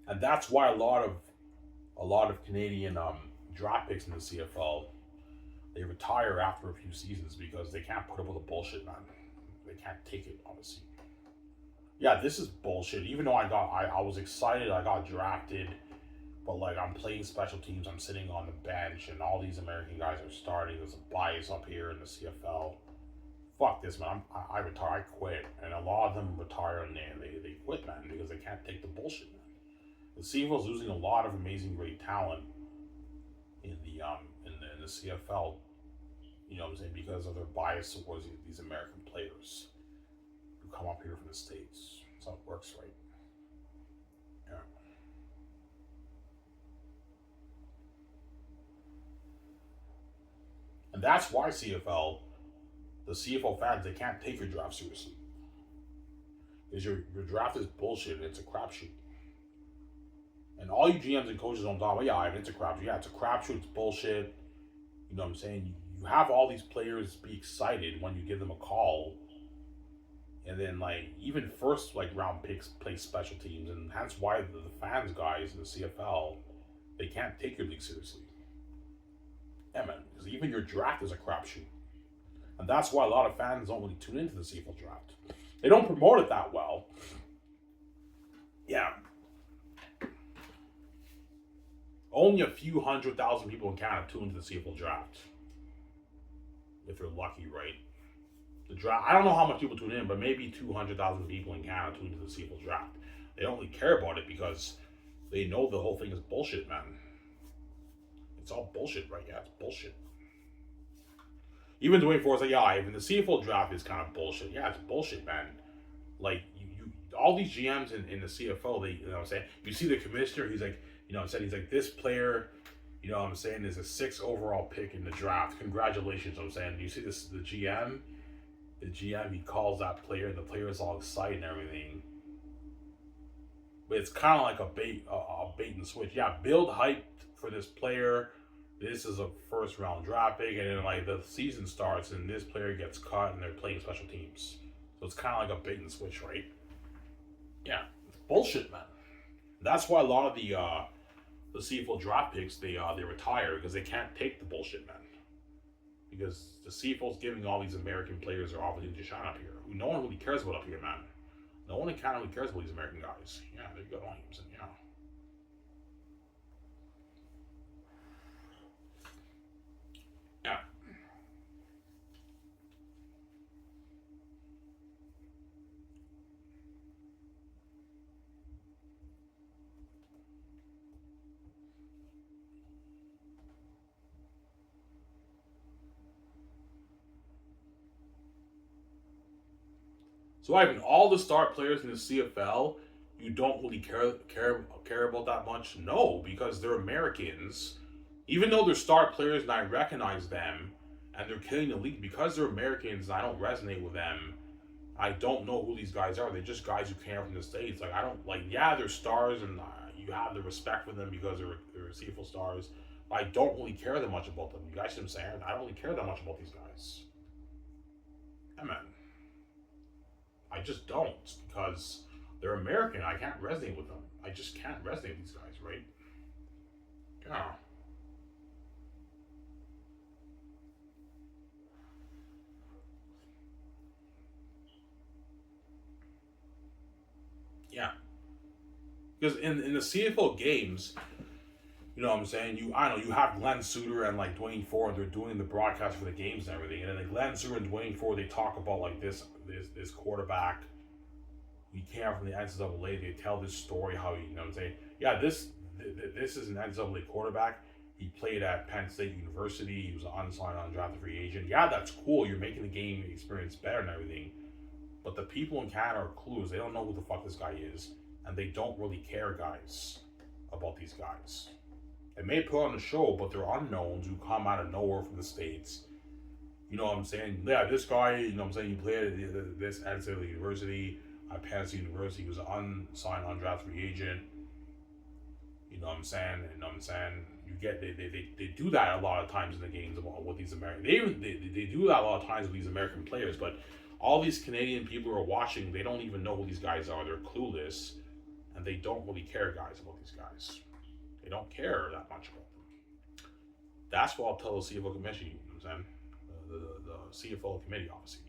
A: And that's why a lot of Canadian draft picks in the CFL, they retire after a few seasons because they can't put up with the bullshit, man. They can't take it, obviously. Yeah, this is bullshit. Even though I was excited I got drafted, but like I'm playing special teams, I'm sitting on the bench, and all these American guys are starting. There's a bias up here in the CFL. Fuck this, man. I retire. I quit, and a lot of them retire and they quit, man, because they can't take the bullshit, man. The CFL's losing a lot of amazing, great talent in the CFL. You know what I'm saying? Because of their bias towards these American players who come up here from the States. That's how it works, right? Yeah. And that's why the CFL fans, they can't take your draft seriously. Because your draft is bullshit and it's a crapshoot. And all you GMs and coaches don't talk about, yeah, it's a crapshoot. Yeah, it's a crapshoot, it's bullshit. You know what I'm saying? You have all these players be excited when you give them a call. And then like even first like round picks play special teams, and that's why the fans guys in the CFL, they can't take your league seriously. Yeah, man, because even your draft is a crapshoot. And that's why a lot of fans don't really tune into the CFL draft. They don't promote it that well. Yeah. Only a few 100,000 people in Canada tune into the CFL draft. If you're lucky, right? The draft. I don't know how much people tune in, but maybe 200,000 people in Canada tune into the CFL draft. They don't really care about it because they know the whole thing is bullshit, man. It's all bullshit, right? Yeah, it's bullshit. Even Dwayne Ford's like, yeah, even the CFL draft is kind of bullshit. Yeah, it's bullshit, man. Like you all these GMs in the CFL, they, you know what I'm saying? You see the commissioner, he's like, you know what I'm saying? He's like, this player, you know what I'm saying, is a 6th overall pick in the draft. Congratulations, you know what I'm saying. Do you see this? The GM, he calls that player, and the player is all excited and everything. But it's kind of like a bait and switch. Yeah, build hype for this player. This is a first round draft pick, and then like the season starts, and this player gets cut, and they're playing special teams. So it's kind of like a bait and switch, right? Yeah, it's bullshit, man. That's why a lot of the CFL draft picks they retire because they can't take the bullshit, man. Because the CFL's giving all these American players their opportunity to shine up here, who no one really cares about up here, man. No one in Canada really cares about these American guys. Yeah, they've got names, and yeah. Yeah. So Ivan, all the start players in the CFL, you don't really care about that much? No, because they're Americans. Even though they're start players and I recognize them, and they're killing the league because they're Americans, and I don't resonate with them. I don't know who these guys are. They're just guys who came from the States. Like I don't like. Yeah, they're stars, and you have the respect for them because they're CFL stars. But I don't really care that much about them. You guys see what I'm saying? I don't really care that much about these guys. Yeah, man. I just don't because they're American. I can't resonate with them. I just can't resonate with these guys, right? Yeah. Yeah. Because in the CFL games, you know what I'm saying? I don't know, you have Glenn Suter and like Dwayne Ford, they're doing the broadcast for the games and everything. And then like Glenn Suter and Dwayne Ford, they talk about like this quarterback. He came out from the NCAA. They tell this story how you know what I'm saying? Yeah, this is an NCAA quarterback. He played at Penn State University. He was an unsigned, undrafted free agent. Yeah, that's cool. You're making the game experience better and everything. But the people in Canada are clueless. They don't know who the fuck this guy is, and they don't really care, guys, about these guys. They may put on a show, but they're unknowns who come out of nowhere from the States. You know what I'm saying? Yeah, this guy, you know what I'm saying, he played at this NCAA University, at Penn State University. He was an unsigned, undrafted free agent. You know what I'm saying? You know what I'm saying? You get they do that a lot of times in the games about with these American they do that a lot of times with these American players, but all these Canadian people who are watching, they don't even know who these guys are. They're clueless, and they don't really care, guys, about these guys. They don't care that much about them. That's what I'll tell the CFL commission. You know what I'm saying? The CFL committee, obviously.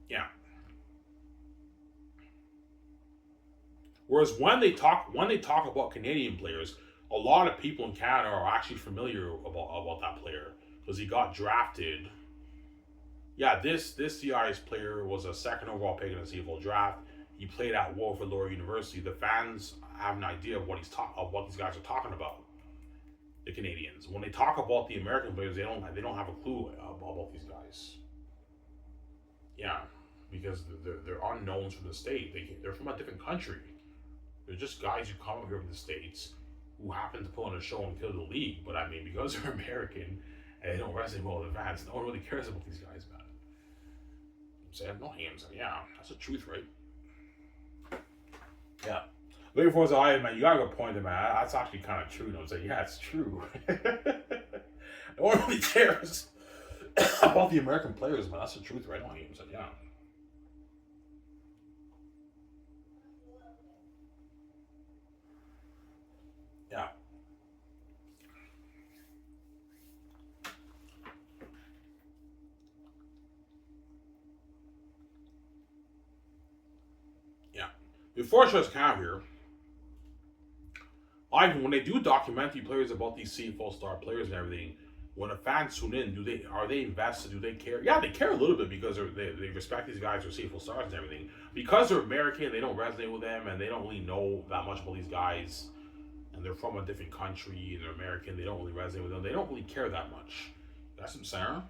A: Yeah. Whereas when they talk about Canadian players, a lot of people in Canada are actually familiar about that player because he got drafted. Yeah, this CIS player was a second overall pick in the CFL draft. He played at Wilfrid Laurier University. The fans have an idea of what these guys are talking about. The Canadians, when they talk about the American players, they don't have a clue about these guys. Yeah, because they're unknowns from the state. They're from a different country. They're just guys who come here from the States who happen to put on a show and kill the league. But I mean, because they're American and they don't resonate well with the fans, no one really cares about these guys, man. I'm saying, no hands. Yeah, that's the truth, right? Yeah. Looking for I man, you got a good point there, man. That's actually kind of true. You know, I'm saying, yeah, it's true. No one really cares about the American players, man. That's the truth, right? No hands. Yeah. Yeah. Yeah. Before I just come here, when they do documentary players about these CFL star players and everything, when the fans tune in, are they invested? Do they care? Yeah, they care a little bit because they respect these guys who are CFL stars and everything. Because they're American, they don't resonate with them, and they don't really know that much about these guys. And they're from a different country, and they're American. They don't really resonate with them. They don't really care that much. That's what I'm saying.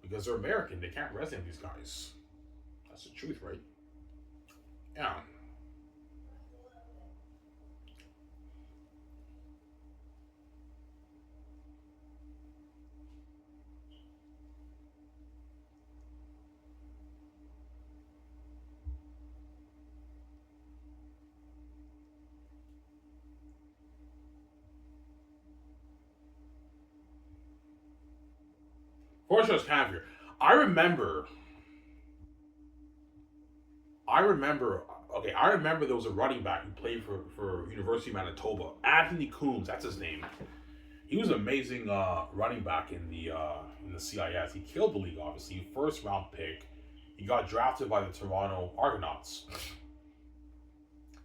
A: Because they're American, they can't resonate with these guys. That's the truth, right? Yeah. Fortunately, it's kind of here. I remember I remember. Okay, I remember there was a running back who played for University of Manitoba. Anthony Coombs, that's his name. He was an amazing running back in the CIS. He killed the league, obviously. First round pick. He got drafted by the Toronto Argonauts.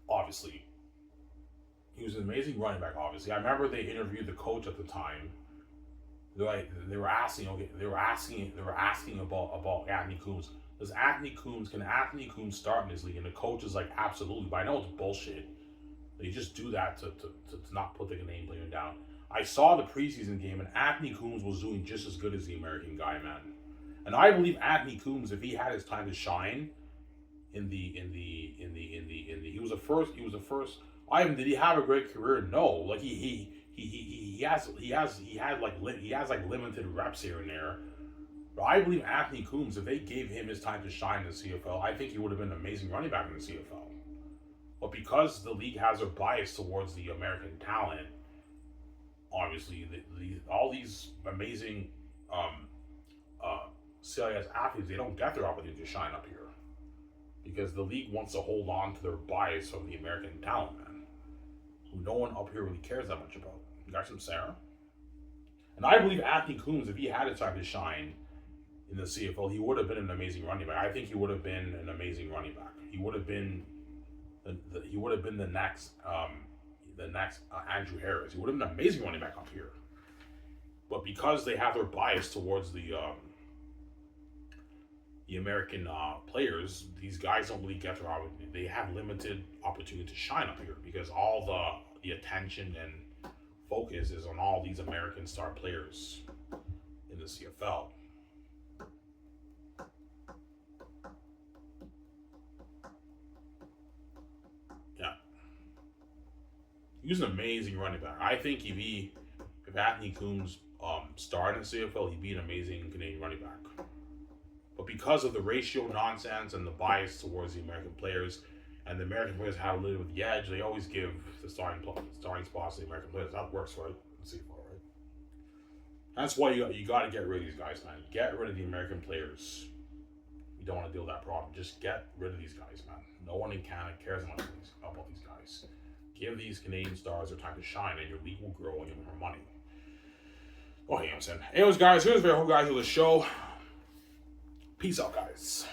A: Obviously, he was an amazing running back. Obviously, I remember they interviewed the coach at the time. They were asking, okay, they were asking about Anthony Coombs. Can Anthony Coombs start in this league? And the coach is like, absolutely. But I know it's bullshit. They just do that to not put the Canadian player down. I saw the preseason game, and Anthony Coombs was doing just as good as the American guy, man. And I believe Anthony Coombs, if he had his time to shine, he was the first. He was the first. I mean, did he have a great career? No. Like he has like limited reps here and there. But I believe Anthony Coombs, if they gave him his time to shine in the CFL, I think he would have been an amazing running back in the CFL. But because the league has a bias towards the American talent, obviously, all these amazing CIS athletes, they don't get their opportunity to shine up here because the league wants to hold on to their bias from the American talent, man, who no one up here really cares that much about. You got some Sarah? And I believe Anthony Coombs, if he had his time to shine in the CFL, he would have been an amazing running back. I think he would have been an amazing running back. He would have been the next Andrew Harris. He would have been an amazing running back up here. But because they have their bias towards the American players, these guys don't really get their opportunity. They have limited opportunity to shine up here because all the attention and focus is on all these American star players in the CFL. He's an amazing running back. I think if Anthony Coombs started in CFL, he'd be an amazing Canadian running back. But because of the ratio nonsense and the bias towards the American players, and the American players have a little bit of the edge, they always give the starting spots to the American players. That works for CFL, right? That's why you got to get rid of these guys, man. Get rid of the American players. You don't want to deal with that problem. Just get rid of these guys, man. No one in Canada cares about these guys. Give these Canadian stars their time to shine, and your league will grow and you'll have more money. Oh, hey, I'm saying. Anyways, guys, here's the very whole guys of the show. Peace out, guys.